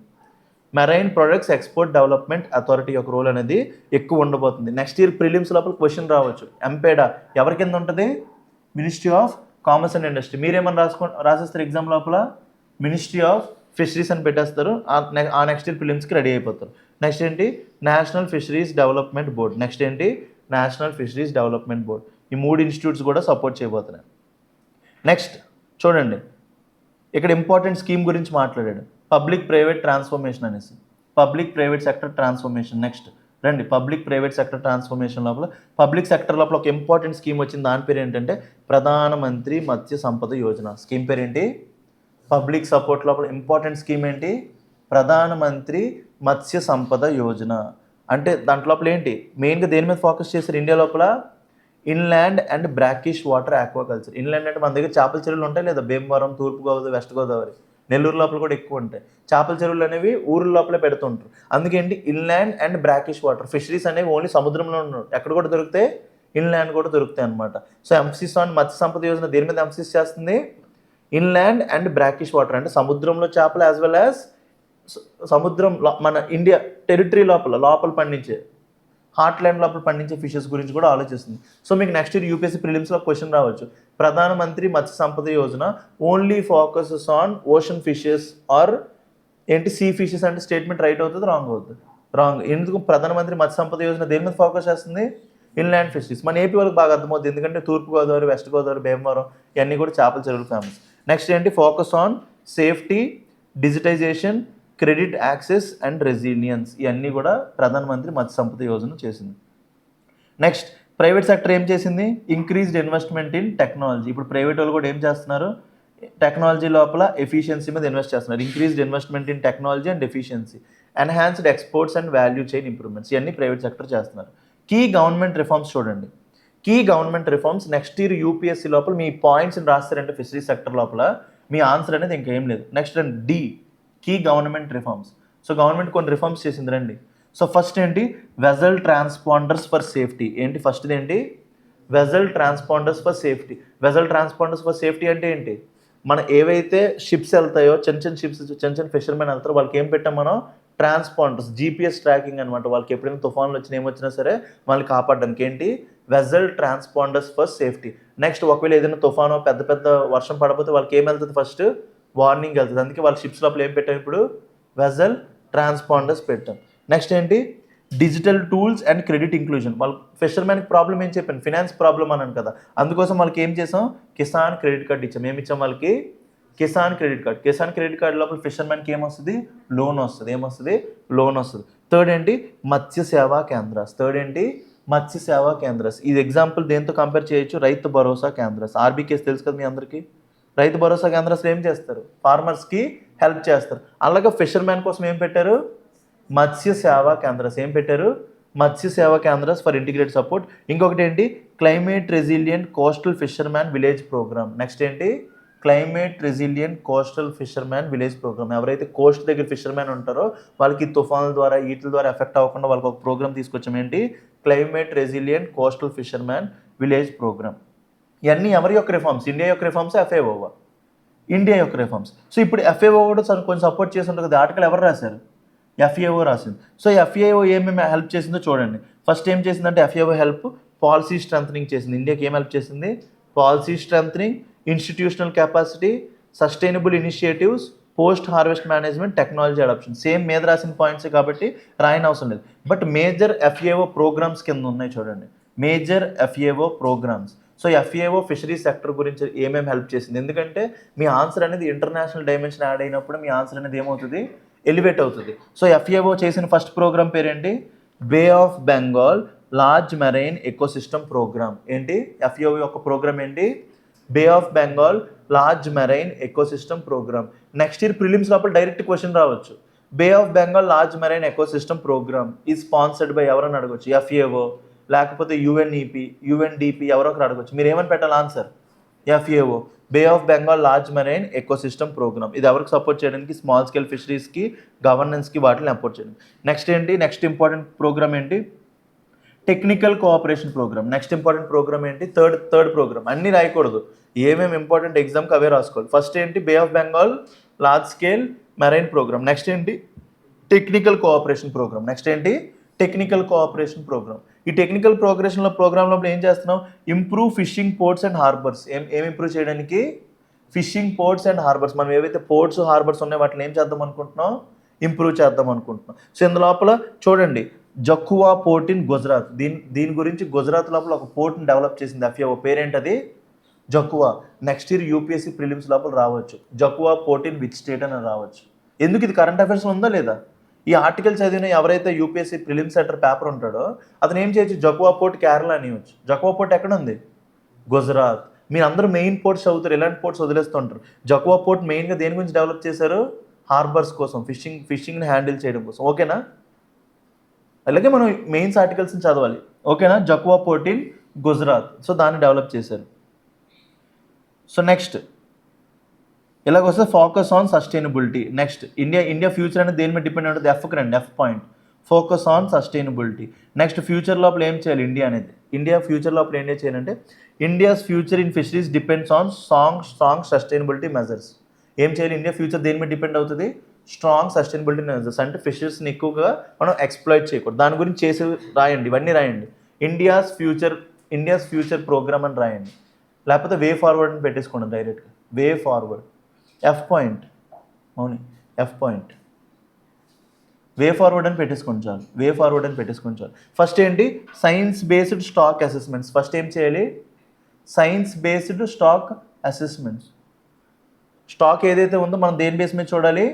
Marine products export development authority యొక్క రోల్ అనేది ఎక్కువ ఉండబోతుంది. నెక్స్ట్ ఇయర్ ప్రిలిమ్స్ లోపల క్వశ్చన్ రావచ్చు. ఎంపేడా ఎవరి కింద ఉంటుంది? Ministry of commerce and industry. మీరేమన్నా రాసేస్తారు ఎగ్జామ్ లోపల? మినిస్ట్రీ ఆఫ్ ఫిషరీస్ అని పెట్టేస్తారు. ఆ నెక్స్ట్ ఇయర్ ప్రిలిమ్స్కి రెడీ అయిపోతారు. నెక్స్ట్ ఏంటి? National fisheries development board. Next ఏంటి? National fisheries development board. ఈ 3 ఇన్స్టిట్యూట్స్ కూడా సపోర్ట్ చేయబోతున్నాయి. నెక్స్ట్ చూడండి, ఇక్కడ ఇంపార్టెంట్ స్కీమ్ గురించి మాట్లాడాడు. పబ్లిక్ ప్రైవేట్ ట్రాన్స్ఫర్మేషన్ అనేసి, public private sector transformation. Next రండి, పబ్లిక్ ప్రైవేట్ సెక్టర్ ట్రాన్స్ఫర్మేషన్ లోపల పబ్లిక్ సెక్టర్ లోపల ఒక ఇంపార్టెంట్ స్కీమ్ వచ్చింది. దాని పేరు ఏంటంటే ప్రధానమంత్రి మత్స్య సంపద యోజన. స్కీమ్ పేరు ఏంటి? పబ్లిక్ సపోర్ట్ లోపల ఇంపార్టెంట్ స్కీమ్ ఏంటి? ప్రధానమంత్రి మత్స్య సంపద యోజన. అంటే దాంట్లో లోపల ఏంటి మెయిన్గా దేని మీద ఫోకస్ చేశారు ఇండియా లోపల? Inland and brackish water aquaculture. Inland అంటే మన దగ్గర చేపల చెరువులు ఉంటాయి లేదా, భీమవరం, తూర్పుగోదావరి, వెస్ట్ గోదావరి, నెల్లూరు లోపల కూడా ఎక్కువ ఉంటాయి. చేపల చెరువులు అనేవి ఊర్ల లోపలే పెడుతుంటారు. అందుకేంటి? Inland and brackish water. Fisheries అనేవి ఓన్లీ సముద్రంలో ఉన్నారు. ఎక్కడ కూడా దొరుకుతాయి? ఇన్లాండ్ కూడా దొరుకుతాయి అనమాట. సో ఎంఫసిస్ ఆన్ మత్స్య సంపద యోజన దేని మీద ఎంఫసిస్ చేస్తుంది? Inland and brackish water. అంటే సముద్రంలో చేపలు యాజ్ వెల్ యాజ్ సముద్రం మన ఇండియా టెరిటరీ లోపల పండించే హార్ట్లాండ్ లోపల పండించే ఫిషెస్ గురించి కూడా ఆలోచిస్తుంది. సో మీకు నెక్స్ట్ ఇయర్ యూపీఎస్సీ ప్రిలిమ్స్లో క్వశ్చన్ రావచ్చు. Pradhanmantri Matsya Sampada Yojana only focuses on ocean fishes or ఏంటి సీ ఫిషెస్ అంటే స్టేట్మెంట్ రైట్ అవుతుంది, రాంగ్ అవుతుంది? రాంగ్. ఎందుకు? ప్రధానమంత్రి మత్స్య సంపద యోజన దేని మీద ఫోకస్ చేస్తుంది? Inland fisheries. మన ఏపీ వాళ్ళకి బాగా అర్థమవుతుంది, ఎందుకంటే తూర్పుగోదావరి, వెస్ట్ గోదావరి, భీమవరం ఇవన్నీ కూడా చేపల చెరువులు ఫేమస్. నెక్స్ట్ ఏంటి? Focus on safety, digitisation, credit access and resilience. ఇవన్నీ కూడా ప్రధానమంత్రి మత్స్య సంపద యోజన చేసింది. నెక్స్ట్ ప్రైవేట్ సెక్టర్ ఏం చేసింది? Increased investment in technology. ఇప్పుడు ప్రైవేట్ వాళ్ళు కూడా ఏం చేస్తున్నారు? టెక్నాలజీ లోపల ఎఫిషియన్సీ మీద ఇన్వెస్ట్ చేస్తున్నారు. Increased investment in technology and efficiency, enhanced exports and value chain improvements. ఇవన్నీ ప్రైవేట్ సెక్టర్ చేస్తున్నారు. కీ గవర్నమెంట్ రిఫార్మ్స్ చూడండి. Key government reforms next year UPSC లోపల మీ పాయింట్స్ని రాస్తారంటే ఫిషరీ సెక్టర్ లోపల మీ ఆన్సర్ అనేది ఇంకేం లేదు. నెక్స్ట్ అండి the key government reforms. So government కొన్ని రిఫార్మ్స్ చేసింది రండి. సో ఫస్ట్ ఏంటి వెజల్ ట్రాన్స్పాండర్స్ ఫర్ సేఫ్టీ. ఏంటి ఫస్ట్ది ఏంటి vessel transponders for safety. Vessel transponders for safety అంటే ఏంటి మన ఏవైతే షిప్స్ వెళ్తాయో చిన్న షిప్స్ చిన్న ఫిషర్మెన్ వెళ్తారో వాళ్ళకి ఏం పెట్టాం మనం ట్రాన్స్పాండర్స్ జీపీఎస్ ట్రాకింగ్ అనమాట. వాళ్ళకి ఎప్పుడైనా తుఫాన్లు వచ్చినా ఏమొచ్చినా సరే వాళ్ళని కాపాడడానికి ఏంటి vessel transponders for safety. Next ఒకవేళ ఏదైనా తుఫానో పెద్ద వర్షం పడకపోతే వాళ్ళకి ఏం వెళ్తుంది ఫస్ట్ వార్నింగ్ వెళ్తుంది. అందుకే వాళ్ళ షిప్స్ లోపల ఏం పెట్టాం ఇప్పుడు వెజల్ ట్రాన్స్పాండర్స్ పెట్టాం. నెక్స్ట్ ఏంటి digital tools and credit inclusion. వాళ్ళ ఫిషర్మెన్కి ప్రాబ్లం ఏం చెప్పాను ఫినాన్స్ ప్రాబ్లం అన్నాను కదా, అందుకోసం వాళ్ళకి ఏం చేసాం కిసాన్ క్రెడిట్ కార్డ్ ఇచ్చాం. ఏమి ఇచ్చాం వాళ్ళకి Kisan credit card. Kisan credit card లోపల ఫిషర్మెన్కి ఏమొస్తుంది లోన్ వస్తుంది. ఏమొస్తుంది లోన్ వస్తుంది. థర్డ్ ఏంటి మత్స్య సేవా కేంద్రాస్. థర్డ్ ఏంటి మత్స్య సేవా కేంద్రాస్. ఇది ఎగ్జాంపుల్ దేంతో కంపేర్ చేయొచ్చు రైతు భరోసా కేంద్రాస్. ఆర్బీకేస్ తెలుసు కదా మీ అందరికీ. రైతు భరోసా కేంద్రాలు ఏం చేస్తారు ఫార్మర్స్కి హెల్ప్ చేస్తారు. అలాగే ఫిషర్మెన్ కోసం ఏం పెట్టారు మత్స్య సేవా కేంద్రాస్. ఏం పెట్టారు మత్స్య సేవా కేంద్రాస్ ఫర్ ఇంటిగ్రేటెడ్ సపోర్ట్. ఇంకొకటి ఏంటి climate resilient coastal fisherman village programme. Next ఏంటి climate resilient coastal fisherman village programme. ఎవరైతే కోస్ట్ దగ్గర ఫిషర్మ్యాన్ ఉంటారో వాళ్ళకి తుఫాన్ల ద్వారా వీటి ద్వారా ఎఫెక్ట్ అవ్వకుండా వాళ్ళకి ఒక ప్రోగ్రామ్ తీసుకొచ్చాం. ఏంటి climate resilient coastal fisherman village program. ఇవన్నీ ఎవరి యొక్క రిఫార్మ్స్ ఇండియా యొక్క రిఫార్మ్స్ ఎఫ్ఏఓ ఇండియా యొక్క రిఫార్మ్స్. సో ఇప్పుడు ఎఫ్ఏఓ కూడా కొంచెం సపోర్ట్ చేసి ఉంటుంది కదా. ఆర్టికల్ ఎవరు రాశారు ఎఫ్ఏఓ రాసింది. సో ఎఫ్ఏఓ ఏమేమి హెల్ప్ చేసిందో చూడండి. ఫస్ట్ ఏం చేసిందంటే ఎఫ్ఏఓ హెల్ప్ పాలసీ స్ట్రెంథనింగ్ చేసింది. ఇండియాకి ఏం హెల్ప్ చేసింది policy strengthening institutional capacity sustainable initiatives post harvest management technology adoption. Same మీద రాసిన పాయింట్స్ కాబట్టి రాయని అవసరం లేదు. బట్ మేజర్ ఎఫ్ఏఓ ప్రోగ్రామ్స్ కింద ఉన్నాయి చూడండి major FAO programmes. So FAO fishery sector గురించి ఏమేమి హెల్ప్ చేసింది. ఎందుకంటే మీ ఆన్సర్ అనేది ఇంటర్నేషనల్ డైమెన్షన్ యాడ్ అయినప్పుడు మీ ఆన్సర్ అనేది ఏమవుతుంది ఎలివేట్ అవుతుంది. సో ఎఫ్ఏఓ చేసిన ఫస్ట్ ప్రోగ్రామ్ పేరేంటి Bay of Bengal large marine ecosystem programme. ఏంటి ఎఫ్ఏఓ యొక్క ప్రోగ్రామ్ ఏంటి Bay of Bengal large marine ecosystem programme. Next year prelims లోపల డైరెక్ట్ క్వశ్చన్ రావచ్చు. Bay of Bengal large marine ecosystem programme ఈ స్పాన్సర్డ్ బై ఎవరని అడగవచ్చు ఎఫ్ఏఓ లేకపోతే యుఎన్ఈపి యుఎన్డిపి ఎవరో ఒకరు అడగవచ్చు. మీరు ఏమని పెట్టాలి answer FAO bay of Bengal large marine ecosystem program. ఇది ఎవరికి సపోర్ట్ చేయడానికి స్మాల్ స్కేల్ ఫిషరీస్కి గవర్నెన్స్కి వాటిని సపోర్ట్ చేయడానికి. నెక్స్ట్ ఏంటి నెక్స్ట్ ఇంపార్టెంట్ ప్రోగ్రామ్ ఏంటి technical cooperation programme. Next important programme ఏంటి థర్డ్ ప్రోగ్రామ్. అన్నీ రాయకూడదు ఏమేమి ఇంపార్టెంట్ ఎగ్జామ్కి అవే రాసుకోవాలి. ఫస్ట్ ఏంటి Bay of Bengal large scale marine programme. Next ఏంటి టెక్నికల్ కోఆపరేషన్ ప్రోగ్రామ్. నెక్స్ట్ ఏంటి టెక్నికల్ కోఆపరేషన్ ప్రోగ్రామ్. ఈ టెక్నికల్ ప్రోగ్రాంలో ఏం చేస్తున్నాం improve fishing ports and harbours. ఏం ఇంప్రూవ్ చేయడానికి ఫిషింగ్ పోర్ట్స్ అండ్ హార్బర్స్. మనం ఏవైతే పోర్ట్స్ హార్బర్స్ ఉన్నాయో వాటిని ఏం చేద్దాం అనుకుంటున్నాం ఇంప్రూవ్ చేద్దాం అనుకుంటున్నాం. సో ఇందులోపల చూడండి జక్కువా పోర్ట్ ఇన్ గుజరాత్. దీని గురించి గుజరాత్ లోపల ఒక పోర్ట్ని డెవలప్ చేసింది ఎఫ్ఏఓ పేరేంటది Jakhau. Next year UPSC prelims లోపల రావచ్చు Jakhau port in which state అని రావచ్చు. ఎందుకు ఇది కరెంట్ అఫైర్స్లో ఉందా లేదా. ఈ ఆర్టికల్ చదివిన ఎవరైతే యూపీఎస్సీ ప్రిలిమ్స్ సెంటర్ పేపర్ ఉంటాడో అతను ఏం చేయొచ్చు జక్కువా పోర్ట్ కేరళ అని ఇవ్వచ్చు. జక్కువా పోర్ట్ ఎక్కడ ఉంది గుజరాత్. మీరు అందరూ మెయిన్ పోర్ట్స్ చదువుతారు ఇలాంటి పోర్ట్స్ వదిలేస్తుంటారు. జక్కువా పోర్ట్ మెయిన్గా దేని గురించి డెవలప్ చేశారు హార్బర్స్ కోసం ఫిషింగ్ని హ్యాండిల్ చేయడం కోసం. ఓకేనా అలాగే మనం మెయిన్స్ ఆర్టికల్స్ని చదవాలి. ఓకేనా Jakhau port in Gujarat. So దాన్ని డెవలప్ చేశారు. సో నెక్స్ట్ ఇలాగొస్తే focus on sustainability. Next India future అనేది దేని మీద డిపెండ్ ఉంటుంది ఎఫ్కి రండి F point focus on sustainability. Next future లోపల ఏం చేయాలి ఇండియా ఫ్యూచర్ లోపల ఏం చేయాలంటే India's future in fisheries depends on strong sustainability measures. ఏం చేయాలి ఇండియా ఫ్యూచర్ దేని మీద డిపెండ్ అవుతుంది స్ట్రాంగ్ సస్టైనబిలిటీ మెజర్స్. అంటే ఫిషర్స్ని ఎక్కువగా మనం ఎక్స్ప్లాయిట్ చేయకూడదు. దాని గురించి చేసి రాయండి ఇవన్నీ రాయండి. ఇండియాస్ ఫ్యూచర్ ప్రోగ్రామ్ అని రాయండి. లేకపోతే వే ఫార్వర్డ్ అని పెట్టేసుకోండి డైరెక్ట్గా వే ఫార్వర్డ్ ఎఫ్ పాయింట్ అవును ఎఫ్ పాయింట్ వే ఫార్వర్డ్ అని పెట్టేసుకోండి చాలు. ఫస్ట్ ఏంటి science based stock assessments. First ఏం చేయాలి science based stock assessments. Stock ఏదైతే ఉందో మనం దేని బేస్ మీద చూడాలి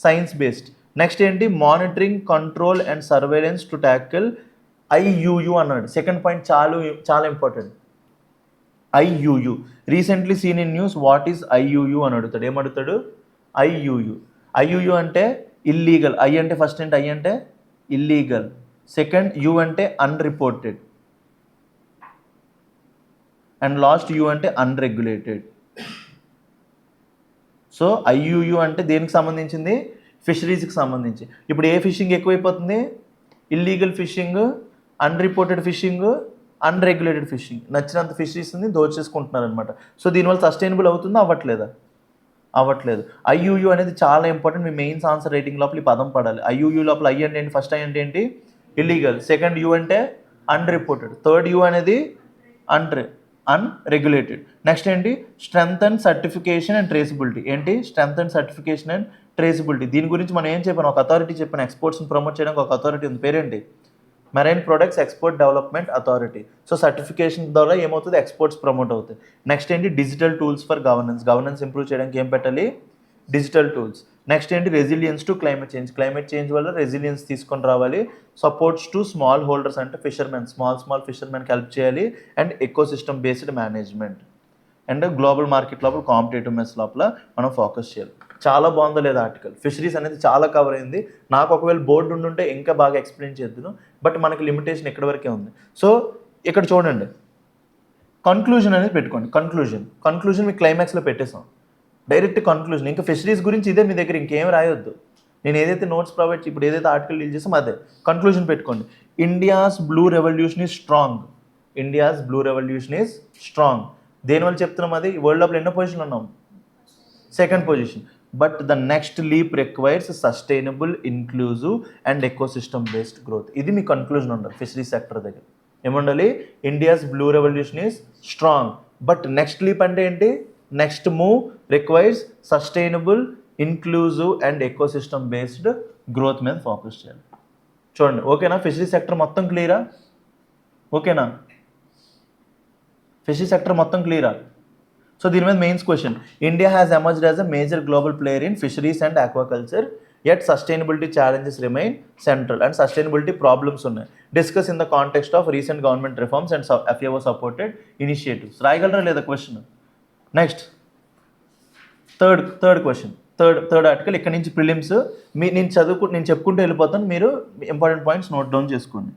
సైన్స్ బేస్డ్. నెక్స్ట్ ఏంటి monitoring control and surveillance to tackle IUU అన్నాడు. సెకండ్ పాయింట్ చాలా important IUU. Recently seen in news what is IUU అని అడుగుతాడు. ఏమడుగుతాడు ఐయుయు అంటే ఇల్లీగల్. ఐ అంటే ఫస్ట్ ఏంటి ఐ అంటే ఇల్లీగల్. సెకండ్ యు అంటే అన్రిపోర్టెడ్. అండ్ లాస్ట్ యూ అంటే అన్రెగ్యులేటెడ్. సో ఐయుయు అంటే దేనికి సంబంధించింది? ఫిషరీస్కి సంబంధించి. ఇప్పుడు ఏ ఫిషింగ్ ఎక్కువైపోతుంది? Illegal fishing, unreported fishing, unregulated fishing. నచ్చినంత ఫిషరీస్ని దోచేసుకుంటున్నారు అనమాట. సో దీనివల్ల సస్టైనబుల్ అవుతుందా? అవ్వట్లేదా? అవ్వట్లేదు. ఐయుయు అనేది చాలా ఇంపార్టెంట్. మీ మెయిన్స్ ఆన్సర్ రైటింగ్ లోపల ఈ పదం పడాలి. ఐయుయు లోపల ఐ అంటే ఏంటి? ఫస్ట్ ఐ అంటే ఏంటి? ఇల్లీగల్. సెకండ్ యూ అంటే అన్రిపోర్టెడ్. థర్డ్ యూ అనేది అన్రెగ్యులేటెడ్. నెక్స్ట్ ఏంటి? Strength and certification and traceability. ఏంటి? Strength and certification and traceability. దీని గురించి మనం ఏం చెప్పాను? ఒక అథారిటీ చెప్పాను. ఎక్స్పోర్ట్స్ని ప్రమోట్ చేయడానికి ఒక అథారిటీ ఉంది. పేరేంటి? Marine products export development authority. So certification ద్వారా ఏమవుతుంది? ఎక్స్పోర్ట్స్ ప్రమోట్ అవుతాయి. నెక్స్ట్ ఏంటి? Digital tools for governance improve చేయడానికి ఏం పెట్టాలి? Digital tools. నెక్స్ట్ ఏంటి? రెసిలియన్స్ టు క్లైమేట్ చేంజ్ వల్ల రెసిలియన్స్ తీసుకొని రావాలి. సపోర్ట్స్ టు స్మాల్ హోల్డర్స్ అంటే ఫిషర్మెన్, స్మాల్ ఫిషర్మెన్కి హెల్ప్ చేయాలి. And ecosystem based management. And global market లోపల కాంపిటేటివ్నెస్ లోపల మనం ఫోకస్ చేయాలి. చాలా బాగుందో లేదా ఆర్టికల్? ఫిషరీస్ అనేది చాలా కవర్ అయింది. నాకు ఒకవేళ బోర్డు ఉండుంటే ఇంకా బాగా ఎక్స్ప్లెయిన్ చేద్దును, బట్ మనకి లిమిటేషన్ ఎక్కడి వరకే ఉంది. సో ఇక్కడ చూడండి, కన్క్లూజన్ అనేది పెట్టుకోండి. కన్క్లూజన్ మీ క్లైమాక్స్లో పెట్టేసాం. Direct conclusion. ఇంకా ఫిషరీస్ గురించి ఇదే మీ దగ్గర ఇంకేం రాయొద్దు. నేను ఏదైతే నోట్స్ ప్రొవైడ్ ఇప్పుడు ఏదైతే ఆర్టికల్ డీల్ చేసామో అదే కన్క్లూజన్ పెట్టుకోండి. India's blue revolution is strong. దేనివల్ల చెప్తున్నాం? అది వరల్డ్ లోపల ఎన్నో పొజిషన్ ఉన్నాం? Second position. But the next leap requires sustainable, inclusive and ecosystem based growth. ఇది మీ కన్క్లూజన్ ఉండాలి ఫిషరీ సెక్టర్ దగ్గర. ఏముండాలి? India's blue revolution is strong, but next leap అంటే ఏంటి? Next move requires sustainable, inclusive and ecosystem based growth మీద focus చేయాలి. చూడండి, ఓకేనా? ఫిషరీ సెక్టర్ మొత్తం క్లియరా? ఓకేనా? ఫిషరీ సెక్టర్ మొత్తం క్లియరా? సో దీని మీద mains question. India has emerged as a major global player in fisheries and aquaculture, yet sustainability challenges remain central and sustainability problems ఉన్నాయి. Discuss in the context of recent government reforms and FAO supported initiatives. రాయగలరా లేదా question? Next third question, third article. ఇక్కడ నుంచి prelims నేను చెప్పుకుంటూ వెళ్ళిపోతాను, మీరు important points note down చేసుకోండి.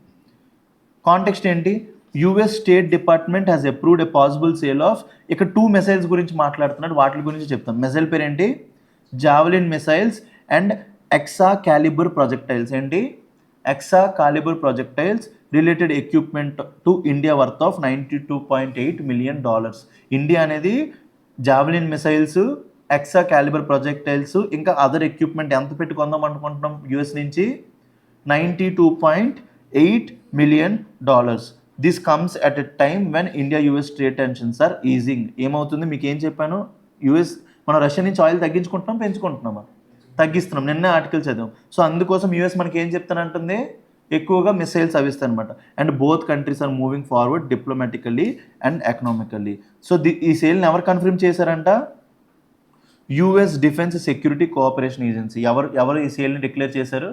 Context ఏంటి? US state department has approved a possible sale of. ఇక్కడ 2 మిసైల్స్ గురించి మాట్లాడుతున్నాడు, వాటి గురించి చెప్తాను. మిసైల్ పేరు ఏంటి? Javelin missiles and Excalibur projectiles. ఏంటి? Excalibur projectiles related equipment to India worth of $92.8 million. India అనేది జావలిన్ మిసైల్స్, ఎక్సాకాలిబర్ ప్రాజెక్టైల్స్ ఇంకా అదర్ ఎక్విప్మెంట్ ఎంత పెట్టి కొందాం అనుకుంటున్నాం యుఎస్ నుంచి? $92.8 million. This comes at a time when India US trade tensions are easing. ఏమవుతుంది? మీకు ఏం చెప్పాను? యుఎస్ మనం రష్యా నుంచి ఆయిల్ తగ్గించుకుంటున్నాం, పెంచుకుంటున్నామా? తగ్గిస్తున్నాం. నిన్నే ఆర్టికల్ చదివాం. సో అందుకోసం యూఎస్ మనకి ఏం చెప్తానంటుంది? ఎక్కువగా మిసైల్స్ అవిస్తాయి అనమాట. And both countries are moving forward diplomatically and economically. So ఈ సేల్ని ఎవరు కన్ఫర్మ్ చేశారంట? US defence security cooperation agency. ఎవరు ఈ సేల్ని డిక్లేర్ చేశారు?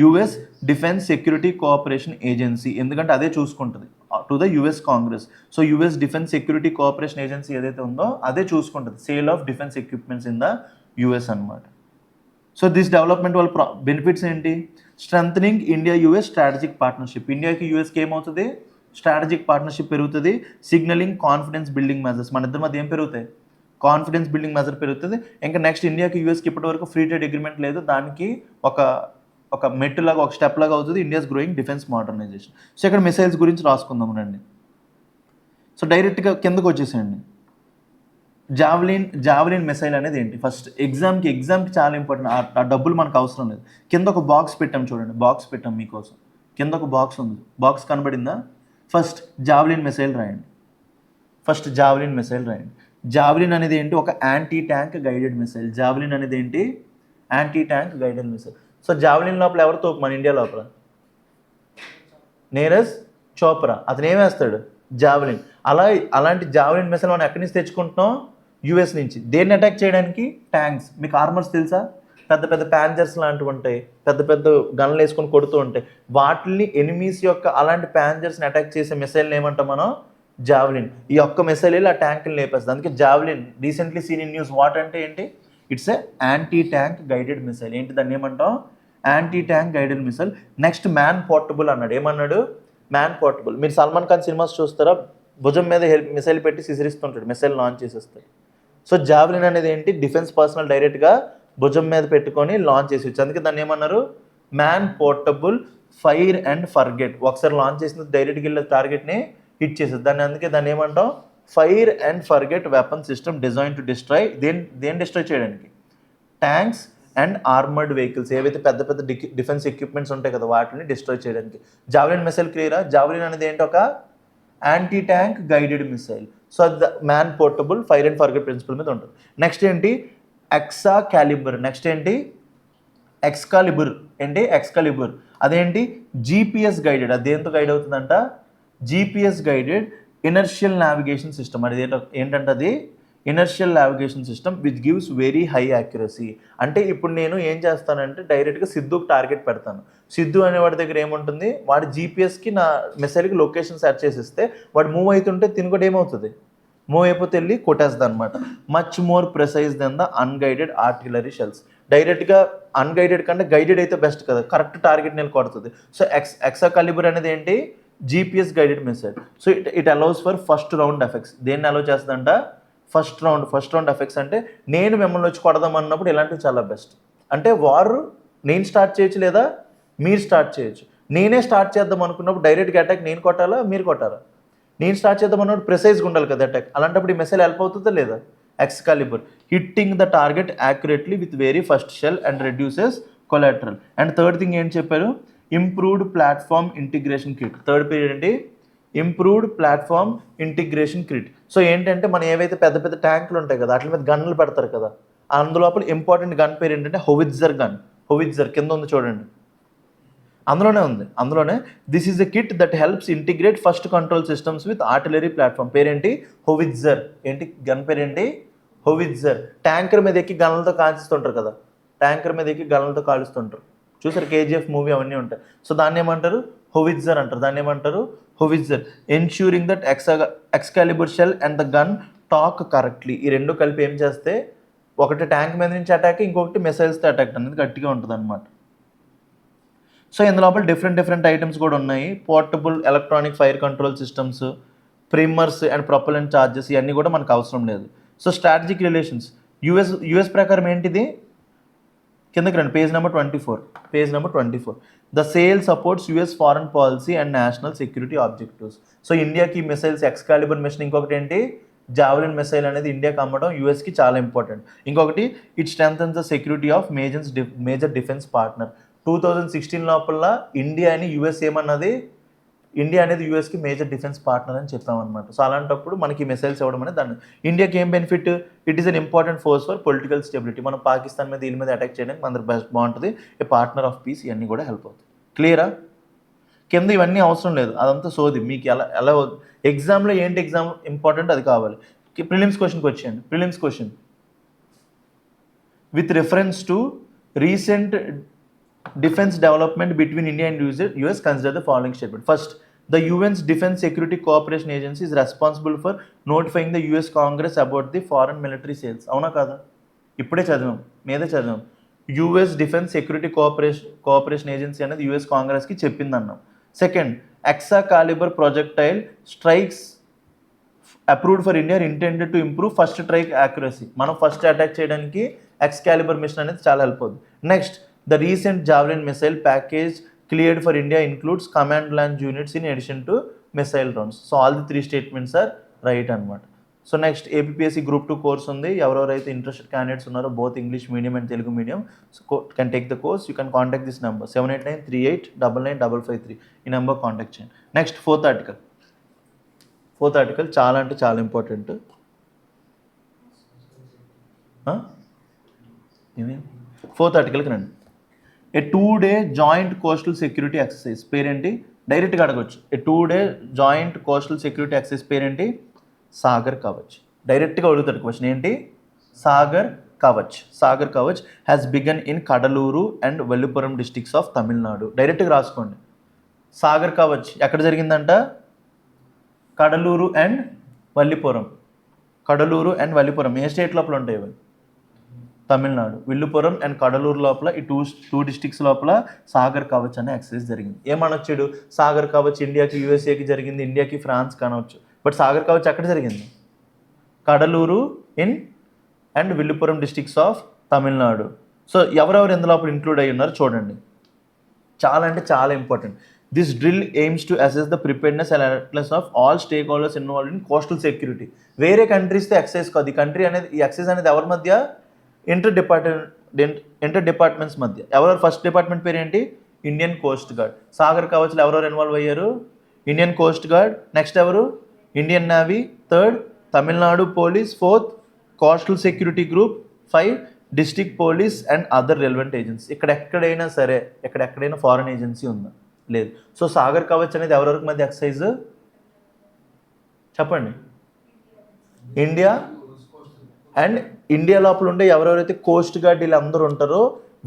US defence security cooperation agency. ఎందుకంటే అదే చూసుకుంటుంది to the US Congress. So US defence security cooperation agency ఏదైతే ఉందో అదే చూసుకుంటుంది sale of defence equipments in the US అనమాట. సో దిస్ డెవలప్మెంట్ వల్ల బెనిఫిట్స్ ఏంటి? Strengthening India US strategic partnership. ఇండియాకి యూఎస్కి ఏమవుతుంది? స్ట్రాటజిక్ పార్ట్నర్షిప్ పెరుగుతుంది. Signalling confidence building measures. మన ఇద్దరి మధ్య ఏం పెరుగుతాయి? కాన్ఫిడెన్స్ బిల్డింగ్ మెజర్ పెరుగుతుంది. ఇంకా నెక్స్ట్ ఇండియాకి యూఎస్కి ఇప్పటి వరకు ఫ్రీ ట్రేడ్ అగ్రిమెంట్ లేదు, దానికి ఒక మెట్టు లాగా, ఒక స్టెప్ లాగా అవుతుంది India's growing defence modernization. So ఇక్కడ మిసైల్స్ గురించి రాసుకుందాం రండి. సో డైరెక్ట్గా కిందకు వచ్చేసేయండి. జావలిన్ మిసైల్ అనేది ఏంటి? ఫస్ట్ ఎగ్జామ్కి చాలా ఇంపార్టెంట్. ఆ డబ్బులు మనకు అవసరం లేదు. కింద ఒక బాక్స్ పెట్టాం చూడండి, బాక్స్ పెట్టాం మీకోసం. కింద ఒక బాక్స్ ఉంది, బాక్స్ కనబడిందా? ఫస్ట్ జావలిన్ మిసైల్ రాయండి. జావలిన్ అనేది ఏంటి? ఒక anti tank guided missile. Javelin అనేది ఏంటి? Anti tank guided missile. So javelin లోపల ఎవరు తోపు? మన ఇండియా లోపల నీరజ్ చోప్రా. అతను ఏం వేస్తాడు? జావలిన్. అలాంటి జావలిన్ మిసైల్ మనం ఎక్కడి నుంచి తెచ్చుకుంటున్నాం? యూఎస్ నుంచి. దేన్ని అటాక్ చేయడానికి? ట్యాంక్స్. మీకు ఆర్మర్స్ తెలుసా? పెద్ద పెద్ద ప్యాంజర్స్ లాంటివి ఉంటాయి, పెద్ద పెద్ద గన్లు వేసుకొని కొడుతూ ఉంటాయి. వాటిని ఎనిమీస్ యొక్క అలాంటి ప్యాంజర్స్ని అటాక్ చేసే మిసైల్ని ఏమంటాం మనం? జావలిన్. ఈ ఒక్క మిసైల్ వెళ్ళి ఆ ట్యాంక్ని లేపేస్తుంది. అందుకే javelin recently seen in news. What అంటే ఏంటి? It's a anti tank guided missile. ఏంటి దాన్ని ఏమంటాం? Anti tank guided missile. Next man portable అన్నాడు. ఏమన్నాడు? Man portable. మీరు సల్మాన్ ఖాన్ సినిమాస్ చూస్తారా? భుజం మీద మిసైల్ పెట్టి సిసిరిస్తుంటాడు, మిసైల్ లాంచ్ చేసేస్తాడు. సో జావెలిన్ అనేది ఏంటి, డిఫెన్స్ పర్సనల్ డైరెక్ట్గా భుజం మీద పెట్టుకొని లాంచ్ చేసేవచ్చు. అందుకే దాన్ని ఏమన్నారు, man portable fire and forget. ఒకసారి లాంచ్ చేసిన డైరెక్ట్గా వెళ్ళే టార్గెట్ని హిట్ చేసేది. అందుకే దాన్ని ఏమంటాం, fire and forget weapon system design to destroy. దేని డిస్ట్రాయ్ చేయడానికి, ట్యాంక్స్ అండ్ ఆర్మర్డ్ వెహికల్స్, ఏవైతే పెద్ద పెద్ద డిఫెన్స్ ఎక్విప్మెంట్స్ ఉంటాయి కదా వాటిని డిస్ట్రాయ్ చేయడానికి. జావెలిన్ మిసైల్ క్లియరా? జావెలిన్ అనేది ఏంటి, ఒక anti tank guided missile. So అది man portable fire and forget principle మీద ఉంటుంది. నెక్స్ట్ ఏంటి, ఎక్సా క్యాలిబర్. నెక్స్ట్ ఏంటి, ఎక్స్కాలిబర్. ఏంటి, ఎక్స్కాలిబర్ అదేంటి, జీపీఎస్ గైడెడ్. అది దేంతో గైడ్ అవుతుందంట, GPS guided inertial navigation system. అది ఏంటంటే అది inertial navigation system which gives very high accuracy. అంటే ఇప్పుడు నేను ఏం చేస్తానంటే డైరెక్ట్గా సిద్ధుకి టార్గెట్ పెడతాను. సిద్ధు అనేవాడి దగ్గర ఏముంటుంది, వాడి జీపీఎస్కి నా మిసైల్కి లొకేషన్ సెర్చ్ చేసిస్తే వాడు మూవ్ అవుతుంటే తిని కూడా ఏమవుతుంది, మూవ్ అయిపోతే వెళ్ళి కొట్టేస్తుంది అనమాట. Much more precise than the unguided artillery shells. డైరెక్ట్గా అన్గైడెడ్ కంటే గైడెడ్ అయితే బెస్ట్ కదా, కరెక్ట్ టార్గెట్ నేను కొడుతుంది. సో ఎక్సాకాలిబర్ అనేది ఏంటి, GPS guided missile. So it allows for first round effects. దేన్ని అలౌ చేస్తుందంట, ఫస్ట్ రౌండ్ ఎఫెక్ట్స్. అంటే నేను మిమ్మల్ని వచ్చి కొడదాం అన్నప్పుడు ఇలాంటివి చాలా బెస్ట్. అంటే వారు నేను స్టార్ట్ చేయొచ్చు లేదా మీరు స్టార్ట్ చేయొచ్చు. నేనే స్టార్ట్ చేద్దాం అనుకున్నప్పుడు డైరెక్ట్గా అటాక్ నేను కొట్టాలా మీరు కొట్టాలా, నేను స్టార్ట్ చేద్దాం అన్నప్పుడు ప్రిసైజ్గా ఉండాలి కదా అటాక్. అలాంటప్పుడు ఈ మెసేజ్ హెల్ప్ అవుతుందా లేదా, Excalibur hitting the target accurately with very first shell and reduces collateral. And third thing ఏంటి చెప్పారు, improved platform integration kit. Third period ఏంటి, improved platform integration kit. So ఏంటంటే మనం ఏవైతే పెద్ద పెద్ద ట్యాంకులు ఉంటాయి కదా వాటి మీద గన్నులు పెడతారు కదా, అందులోపల ఇంపార్టెంట్ గన్ పేరు ఏంటంటే హోవిట్జర్ గన్. హోవిట్జర్ కింద ఉంది చూడండి, అందులోనే this is a kit that helps integrate first control systems with artillery platform. పేరేంటి, హోవిట్జర్. ఏంటి గన్ పేరేంటి, హోవిట్జర్. ట్యాంకర్ మీద ఎక్కి గన్లతో కాల్చుతుంటారు కదా, ట్యాంకర్ మీద ఎక్కి గన్లతో కాలుస్తుంటారు చూసారు, కేజీఎఫ్ మూవీ అవన్నీ ఉంటాయి. సో దాన్ని ఏమంటారు, హోవిట్జర్ అంటారు. దాన్ని ఏమంటారు, howitzer. Ensuring that Excalibur shell and the gun talk correctly. ఈ రెండు కలిపి ఏం చేస్తే ఒకటి ట్యాంక్ మీద నుంచి అటాక్, ఇంకొకటి మిసైల్స్తో అటాక్ అనేది గట్టిగా ఉంటుంది అనమాట. సో ఇందులోపల డిఫరెంట్ ఐటమ్స్ కూడా ఉన్నాయి. Portable electronic fire control systems, primers and propellant charges, ఇవన్నీ కూడా మనకు అవసరం లేదు. సో స్ట్రాటజిక్ రిలేషన్స్ యుఎస్ ప్రకారం ఏంటిది, కిందకి రండి, page number 24. The sale supports US foreign policy and national security objectives. So ఇండియాకి మిసైల్స్ ఎక్స్కాలిబర్ మిషన్, ఇంకొకటి ఏంటి జావెలిన్ మిసైల్ అనేది ఇండియాకి అమ్మడం యూఎస్కి చాలా ఇంపార్టెంట్. ఇంకొకటి it strengthens the security of major defence partner. 2016 లోపల ఇండియా అనేది యూఎస్కి మేజర్ డిఫెన్స్ పార్ట్నర్ అని చెప్పామన్నమాట. సో అలాంటప్పుడు మనకి మిసైల్స్ ఇవ్వడం అనేది దాన్ని ఇండియాకి ఏం benefit, it is an important force for political stability. మనం పాకిస్తాన్ మీద వీళ్ళ మీద అటాక్ చేయడానికి మన బెస్ట్ బాగుంటుంది, ఏ పార్ట్నర్ ఆఫ్ పీస్, ఇవన్నీ కూడా హెల్ప్ అవుతుంది. క్లియరా, కింద ఇవన్నీ అవసరం లేదు, అదంతా సోది. మీకు ఎలా ఎగ్జామ్లో ఏంటి ఎగ్జామ్ ఇంపార్టెంట్ అది కావాలి. ప్రిలిమ్స్ క్వశ్చన్కి వచ్చేయండి. Prelims question with reference to recent defense development between India and US, consider the following statement. First, the UN's Defense Security Cooperation Agency is responsible for notifying the US Congress about the foreign military sales. అవునా కాదా, ఇప్పుడే చదివాం. US Defense Security Cooperation Agency అనేది US కాంగ్రెస్కి చెప్పిందన్నాం. Second, Excalibur projectile strikes approved for India intended to improve first strike accuracy. మనం first attack చేయడానికి Excalibur mission అనేది చాలా హెల్ప్ అవుతుంది. Next, the recent Javelin missile package cleared for India includes command launch units in addition to missile rounds. So all the three statements are right అనమాట. So next, APSC group 2 course ఉంది. ఎవరెవరైతే interested candidates ఉన్నారో both English medium and Telugu medium can take the course. You can contact this number 7893899553. ఈ number contact చేయండి. Next, fourth article చాలా అంటే చాలా important. Fourth ఆర్టికల్కి రండి. ఏ 2-day joint coastal security exercise. పేరేంటి, డైరెక్ట్గా అడగచ్చు. ఏ 2-day joint coastal security exercise పేరేంటి, సాగర్ కవచ్. డైరెక్ట్గా అడుగుతాడు క్వశ్చన్, ఏంటి, Sagar Kavach has began in Cuddalore and Villupuram districts of Tamil Nadu. డైరెక్ట్గా రాసుకోండి. సాగర్ కవచ్ ఎక్కడ జరిగిందంట, కడలూరు అండ్ వల్లిపురం. ఏ స్టేట్ లోపల ఉంటాయి ఇవి, తమిళనాడు. విల్లుపురం అండ్ కడలూరు లోపల ఈ టూ డిస్ట్రిక్ట్స్ లోపల సాగర్ కవచ్ అనే ఎక్సర్సైజ్ జరిగింది. ఏమనొచ్చాడు, సాగర్ కవచ్ ఇండియాకి యూఎస్ఏకి జరిగింది, ఇండియాకి ఫ్రాన్స్ అనవచ్చు. బట్ సాగర్ కవచ్ ఎక్కడ జరిగింది? Cuddalore and Villupuram districts of Tamil Nadu. So ఎవరెవరు ఇందులో ఇంక్లూడ్ అయ్యి ఉన్నారు చూడండి. చాలా అంటే చాలా important. This drill AIIMS to assess the preparedness and alertness of all stake holders involved in coastal security. వేరే కంట్రీస్తో ఎక్సైజ్ కాదు, ఈ ఎక్సైజ్ అనేది ఎవరి మధ్య? ఇంటర్ డిపార్ట్మెంట్స్ మధ్య. ఎవరెవరు? ఫస్ట్ డిపార్ట్మెంట్ పేరు ఏంటి? Indian coast guard. సాగర్ కవచ్లో ఎవరెవరు ఇన్వాల్వ్ అయ్యారు? Indian coast guard. నెక్స్ట్ ఎవరు? Indian navy. Third Tamil Nadu police. Fourth coastal security group. 5 district police and other relevant agency. ఎక్కడైనా సరే ఎక్కడైనా ఫారెన్ ఏజెన్సీ ఉందా? లేదు. సో సాగర్ కవచ్ అనేది ఎవరెవరికి మధ్య ఎక్సైజ్ చెప్పండి? ఇండియా అండ్ ఇండియా లోపల ఉండే ఎవరెవరైతే కోస్ట్ గార్డ్ వీళ్ళందరూ ఉంటారో,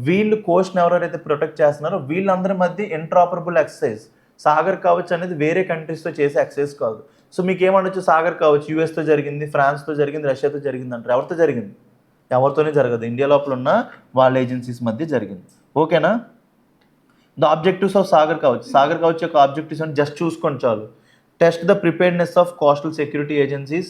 వీళ్ళు కోస్ట్ని ఎవరెవరైతే ప్రొటెక్ట్ చేస్తున్నారో వీళ్ళందరి మధ్య ఇంటరాపరబుల్ ఎక్సైజ్. సాగర్ కవచ్ అనేది వేరే కంట్రీస్తో చేసే ఎక్సైజ్ కాదు. సో మీకు ఏమనొచ్చు? సాగర్ కవచ్ యూఎస్తో జరిగింది, ఫ్రాన్స్తో జరిగింది, రష్యాతో జరిగింది అంటారు. ఎవరితో జరిగింది? ఎవరితోనే జరగదు. ఇండియా లోపల ఉన్న వాళ్ళ ఏజెన్సీస్ మధ్య జరిగింది. ఓకేనా? The objectives of Sagar Kavach యొక్క ఆబ్జెక్టివ్స్ అని జస్ట్ చూసుకోండి చాలు. Test the preparedness of coastal security agencies,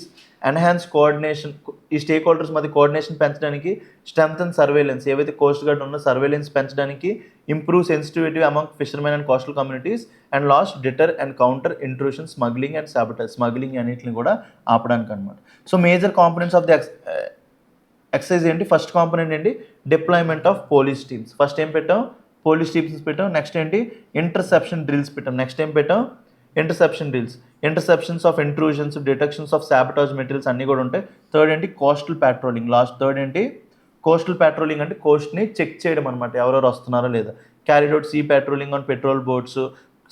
enhance coordination, ఈ స్టేక్ హోల్డర్స్ మధ్య కోఆర్డినేషన్ పెంచడానికి, స్ట్రెంగ్తన్ సర్వేలెన్స్, ఏవైతే కోస్ట్ గార్డ్ ఉన్న సర్వేలెన్స్ పెంచడానికి, improve sensitivity among fishermen and coastal communities, and last deter and counter intrusion, smuggling and sabotage, smuggling అన్నింటిని కూడా ఆపడానికి అనమాట. So major components of the exercise ఏంటి? ఫస్ట్ కాంపోనెంట్ ఏంటి? Deployment of police teams. First ఏం పెట్టాం? Police teams పెట్టాం. Next ఏంటి? ఇంటర్సెప్షన్ డ్రిల్స్ పెట్టాం. నెక్స్ట్ ఏం పెట్టాం? Interception drills, interceptions of intrusions, detections of sabotage materials అన్నీ కూడా ఉంటాయి. థర్డ్ ఏంటి? Coastal patrolling. థర్డ్ ఏంటి? కోస్టల్ ప్యాట్రోలింగ్ అంటే కోస్ట్ని చెక్ చేయడం అనమాట, ఎవరెవరు వస్తున్నారో లేదా. Carried out sea patrolling on patrol boats,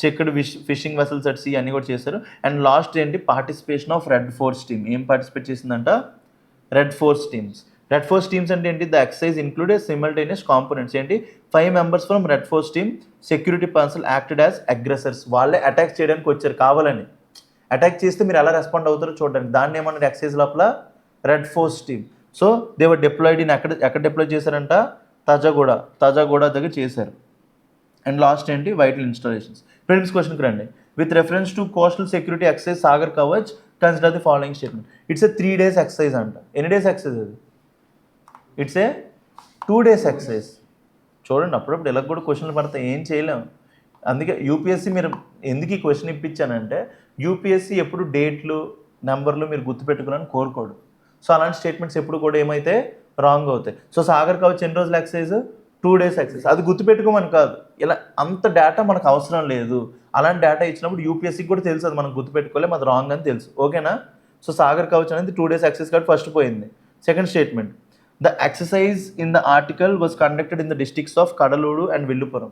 checked fishing vessels at sea అన్నీ కూడా చేశారు. అండ్ లాస్ట్ ఏంటి? Participation of red force team. ఏం పార్టిసిపేట్ చేసిందంట? Red force teams. Red force teams అంటే ఏంటి? ద ఎక్సైజ్ ఇంక్లూడెడ్ సిమల్టేనియస్ కాంపోనెంట్స్ ఏంటి? 5 members from red force team, security personal acted as అగ్రెసర్స్. వాళ్ళే అటాక్ చేయడానికి వచ్చారు కావాలని. అటాక్ చేస్తే మీరు ఎలా రెస్పాండ్ అవుతారో చూడడానికి. దాన్ని ఏమన్నారు ఎక్సైజ్ లోపల? Red force team. So they were deployed in ఎక్కడ డిప్లాయ్ చేశారంట? తాజాగూడ దగ్గర చేశారు. అండ్ లాస్ట్ ఏంటి? Vital installations. ప్రిలిమ్స్ క్వశ్చన్కి రండి. With reference to coastal security exercise Sagar Kavach consider the following statement. It's a 3 days exercise అంట. ఎన్ని డేస్ ఎక్సైజ్ అది? It's a 2 days exercise. చూడండి, అప్పుడప్పుడు ఇలా కూడా క్వశ్చన్లు పడతాయి, ఏం చేయలేము. అందుకే యూపీఎస్సీ మీరు ఎందుకు ఈ క్వశ్చన్ ఇప్పించానంటే, యూపీఎస్సీ ఎప్పుడు డేట్లు నెంబర్లు మీరు గుర్తుపెట్టుకోవాలని కోరుకోడు. సో అలాంటి స్టేట్మెంట్స్ ఎప్పుడు కూడా ఏమైతే రాంగ్ అవుతాయి. సో సాగర్ కవచ్ ఎన్ని రోజులు ఎక్సైజ్? 2 days excise. అది గుర్తుపెట్టుకోమని కాదు, ఇలా అంత డేటా మనకు అవసరం లేదు. అలాంటి డేటా ఇచ్చినప్పుడు యూపీఎస్సీకి కూడా తెలుసు అది మనం గుర్తుపెట్టుకోలేము, అది రాంగ్ అని తెలుసు. ఓకేనా? సో సాగర్ కవచ్ అనేది 2 days ఎక్సైజ్ కాబట్టి ఫస్ట్ పోయింది. Second statement, the exercise in the article was conducted in the districts of Kadaluru and Villupuram.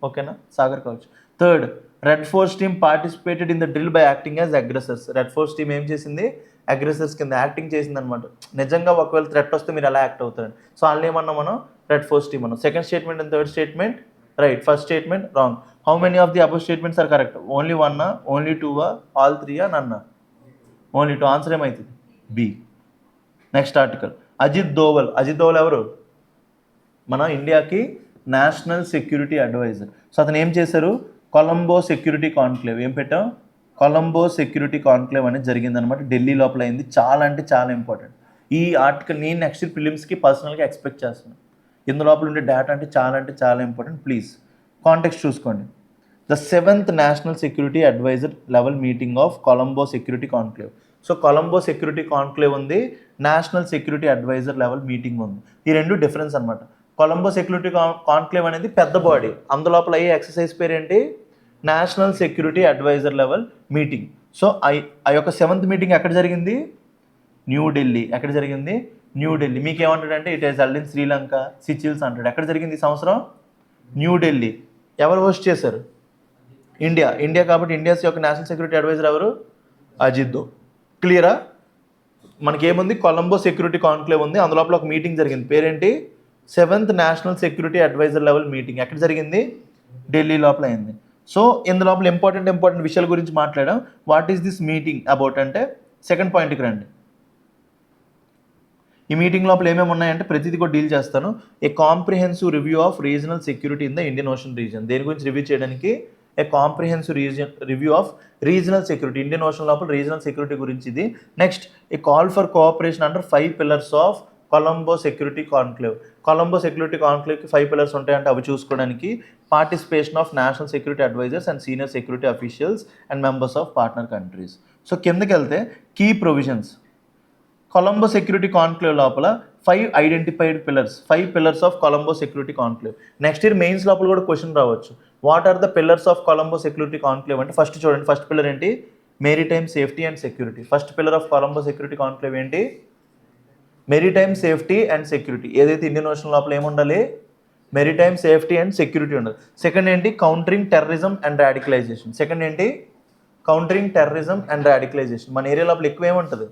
Okay na? Sagar Kavach. Third, Red Force team participated in the drill by acting as aggressors. Red Force team ఏం చేసింది? అగ్రెసర్స్ కింద acting చేసింది అనమాట. నిజంగా ఒకవేళ threat వస్తే మీరు ఎలా యాక్ట్ అవుతారండి. సో వాళ్ళు ఏమన్నా మనం రెడ్ ఫోర్స్ టీమ్ అన్నాం. Second statement and third statement right, first statement wrong. How many of the above statements are correct? Only 1, only 2, all 3, none? Only 2. Answer ఏమవుతుంది? B. Next article, Ajit Doval ఎవరు? మన ఇండియాకి national security advisor. So అతను ఏం చేశారు? Colombo security conclave. ఏం పెట్టాం? Colombo security conclave అనేది జరిగిందనమాట, ఢిల్లీ లోపల అయింది. చాలా అంటే చాలా ఇంపార్టెంట్ ఈ ఆర్టికల్. నేను నెక్స్ట్ ప్రిలిమ్స్కి పర్సనల్గా ఎక్స్పెక్ట్ చేస్తున్నాను. ఇందు లోపల ఉండే డేటా అంటే చాలా ఇంపార్టెంట్. ప్లీజ్ కాంటెక్స్ట్ చూసుకోండి. The 7th national security advisor level meeting of Colombo security conclave. So Colombo security conclave ఉంది, national security advisor level meeting ఉంది. ఈ రెండు డిఫరెన్స్ అనమాట. కొలంబో సెక్యూరిటీ కాన్క్లేవ్ అనేది పెద్ద బాడీ, అందులోపల అయ్యే ఎక్సర్సైజ్ పేరు ఏంటి? National security advisor level meeting. So ఆ యొక్క 7th మీటింగ్ ఎక్కడ జరిగింది? న్యూఢిల్లీ. ఎక్కడ జరిగింది? న్యూఢిల్లీ. మీకు ఏమంటాడంటే it is held in Sri Lanka, Seychelles అంటాడు. ఎక్కడ జరిగింది ఈ సంవత్సరం? న్యూఢిల్లీ. ఎవరు హోస్ట్ చేశారు? ఇండియా కాబట్టి ఇండియాస్ యొక్క నేషనల్ సెక్యూరిటీ అడ్వైజర్ ఎవరు? అజిత్ దోవల్. క్లియరా? మనకేముంది? కొలంబో సెక్యూరిటీ కాన్క్లేవ్ ఉంది, అందులోపల ఒక మీటింగ్ జరిగింది. పేరేంటి? 7th national security advisor level meeting. ఎక్కడ జరిగింది? ఢిల్లీ లోపల అయింది. సో ఇందులోపల ఇంపార్టెంట్ విషయాల గురించి మాట్లాడాం. What is this meeting about అంటే సెకండ్ పాయింట్కి రండి. ఈ మీటింగ్ లోపల ఏమేమి ఉన్నాయంటే ప్రతిదీ కూడా డీల్ చేస్తాను. A comprehensive review of regional security in the Indian ocean region. దేని గురించి రివ్యూ చేయడానికి? A comprehensive review of regional security, Indian ocean లోపల రీజనల్ సెక్యూరిటీ గురించి ఇది. Next a call for cooperation under 5 pillars of Colombo security conclave. Colombo security కాన్క్లేవ్కి 5 pillars ఉంటాయంటే అవి చూసుకోవడానికి participation of national security advisers and senior security officials and members of partner countries. So కిందకి వెళ్తే key provisions, Colombo security conclave లోపల 5 identified pillars, 5 pillars of Colombo security conclave. Next year mains లోపల కూడా question రావచ్చు, what are the pillars of Colombo security conclave అంటే first చూడండి, first pillar ఏంటి, maritime safety and security. First pillar of Colombo security conclave ఏంటి, maritime safety and security. ఏదైతే Indian ocean లోపల ఏముండాలి, మెరిటైమ్ సేఫ్టీ అండ్ సెక్యూరిటీ ఉండాలి. సెకండ్ ఏంటి, countering terrorism and radicalisation. Second ఏంటి, కౌంటరింగ్ టెర్రరిజం అండ్ రాడికలైజేషన్. మన area లోపల ఎక్కువ ఏముంటుంది,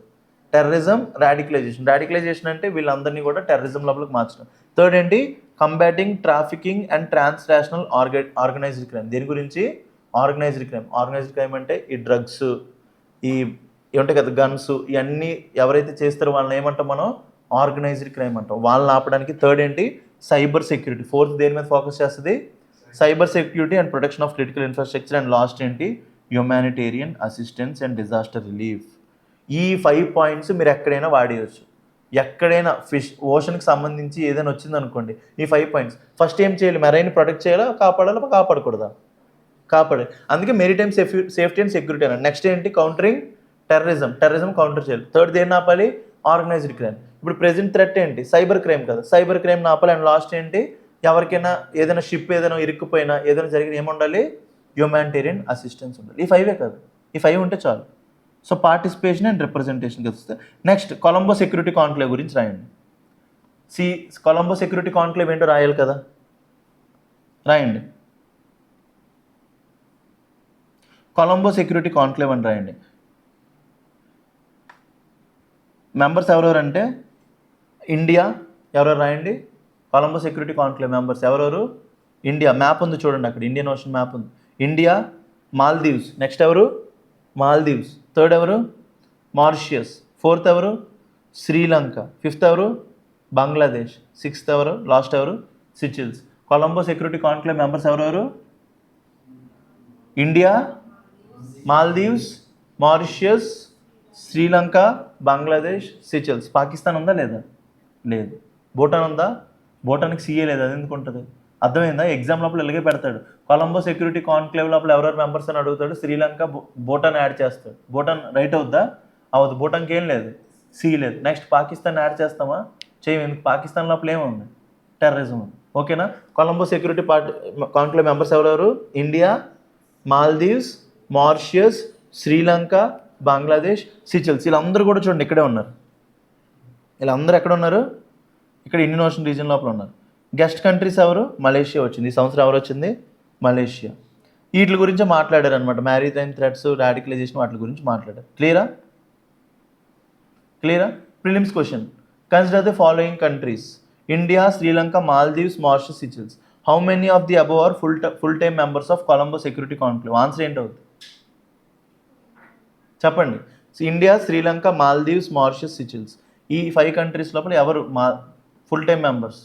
టెర్రరిజం, రాడికలైజేషన్. రాడికలైజేషన్ అంటే వీళ్ళందరినీ కూడా టెర్రరిజం లోపలికి మార్చడం. థర్డ్ ఏంటి, combating trafficking and transnational organised crime. దీని గురించి ఆర్గనైజ్డ్ క్రైమ్. ఆర్గనైజ్డ్ క్రైమ్ అంటే ఈ డ్రగ్స్, ఈ ఏమంటాయి కదా గన్స్, ఇవన్నీ ఎవరైతే చేస్తారో వాళ్ళని ఏమంటాం మనం, ఆర్గనైజ్డ్ క్రైమ్ అంటాం. వాళ్ళని ఆపడానికి. థర్డ్ ఏంటి, సైబర్ సెక్యూరిటీ. ఫోర్త్ దేని మీద ఫోకస్ చేస్తుంది, cyber security and protection of critical infrastructure. And last ఏంటి, humanitarian assistance and disaster relief. ఈ 5 points మీరు ఎక్కడైనా వాడేయచ్చు. ఎక్కడైనా ఓషన్కి సంబంధించి ఏదైనా వచ్చింది అనుకోండి, ఈ 5 points ఫస్ట్ ఏం చేయాలి, మెరైన్ ప్రొటెక్ట్ చేయాలా, కాపాడాలా, కాపాడకూడదా, కాపాడాలి. అందుకే మెరిటైమ్ సేఫ్టీ అండ్ సెక్యూరిటీ అన్నాడు. నెక్స్ట్ ఏంటి, కౌంటరింగ్ టెర్రరిజం కౌంటర్ చేయాలి. థర్డ్ దేన్ని ఆపాలి, ఆర్గనైజ్డ్ క్రైమ్. ఇప్పుడు ప్రెజెంట్ థ్రెట్ ఏంటి, సైబర్ క్రైమ్ కదా, సైబర్ క్రైమ్ ఆపాలి. అండ్ లాస్ట్ ఏంటి, ఎవరికైనా ఏదైనా షిప్ ఏదైనా ఇరుక్కుపోయినా ఏదైనా జరిగిన ఏముండాలి, హ్యూమానిటేరియన్ అసిస్టెన్స్ ఉండాలి. ఈ 5 కదా, ఈ 5 ఉంటే చాలు. సో పార్టిసిపేషన్ అండ్ రిప్రజెంటేషన్కి వస్తే నెక్స్ట్ కొలంబో సెక్యూరిటీ కాన్క్లేవ్ గురించి రాయండి. కొలంబో సెక్యూరిటీ కాన్క్లేవ్ ఏంటో రాయాలి కదా, రాయండి. కొలంబో సెక్యూరిటీ కాన్క్లేవ్ అని రాయండి. మెంబర్స్ ఎవరెవరు అంటే ఇండియా, ఎవరెవరు రాయండి, కొలంబో సెక్యూరిటీ కాన్క్లేవ్ మెంబర్స్ ఎవరెవరు, ఇండియా. మ్యాప్ ఉంది చూడండి అక్కడ, ఇండియన్ ఓషన్ మ్యాప్ ఉంది. ఇండియా, మాల్దీవ్స్. నెక్స్ట్ ఎవరు, మాల్దీవ్స్. థర్డ్ ఎవరు, మారిషియస్. ఫోర్త్ ఎవరు, శ్రీలంక. ఫిఫ్త్ ఎవరు, బంగ్లాదేశ్. సిక్స్త్ ఎవరు, లాస్ట్ ఎవరు, సిచిల్స్. కొలంబో సెక్యూరిటీ కాన్క్లేవ్ మెంబర్స్ ఎవరెవరు, ఇండియా, మాల్దీవ్స్, మారిషియస్, శ్రీలంక, బంగ్లాదేశ్, సిచిల్స్. పాకిస్తాన్ ఉందా లేదా, లేదు. భూటాన్ ఉందా, భూటాన్కి సీఏ లేదు, అది ఎందుకు ఉంటుంది, అర్థమైందా. ఎగ్జామ్ లోపల ఇలాగే పెడతాడు, కొలంబో సెక్యూరిటీ కాన్క్లేవ్ లోపల ఎవరెవరు మెంబర్స్ అని అడుగుతాడు, శ్రీలంక, భూటాన్ యాడ్ చేస్తాడు. భూటాన్ రైట్ అవుద్దా, అవద్దు. భూటాన్కి ఏం లేదు, సీ లేదు. నెక్స్ట్ పాకిస్తాన్ యాడ్ చేస్తామా, చేయము. ఎందుకు, పాకిస్తాన్ లోపల ఏముంది, టెర్రరిజం ఉంది. ఓకేనా. కొలంబో సెక్యూరిటీ కాన్క్లేవ్ మెంబర్స్ ఎవరెవరు, ఇండియా, మాల్దీవ్స్, మారిషియస్, శ్రీలంక, బంగ్లాదేశ్, సిచిల్స్. వీళ్ళందరూ కూడా చూడండి ఇక్కడే ఉన్నారు. వీళ్ళందరూ ఎక్కడ ఉన్నారు, ఇక్కడ ఇండియన్ ఓషన్ రీజియన్ లోపల ఉన్నారు. గెస్ట్ కంట్రీస్ ఎవరు, మలేషియా వచ్చింది. ఈ సంవత్సరం ఎవరు వచ్చింది, మలేషియా. వీటి గురించి మాట్లాడారు అనమాట, మ్యారిటైమ్ థ్రెట్స్, రాడికలైజేషన్, వాటి గురించి మాట్లాడారు. క్లియరా. Prelims question, consider the following countries, India, Sri Lanka, Maldives, Mauritius, Seychelles. How many of the above are full time members of Colombo security conclave. Answer ఏంటవుతుంది చెప్పండి. India, Sri Lanka, Maldives, Mauritius, Seychelles. ఈ 5 countries లోపల ఎవరు full time members,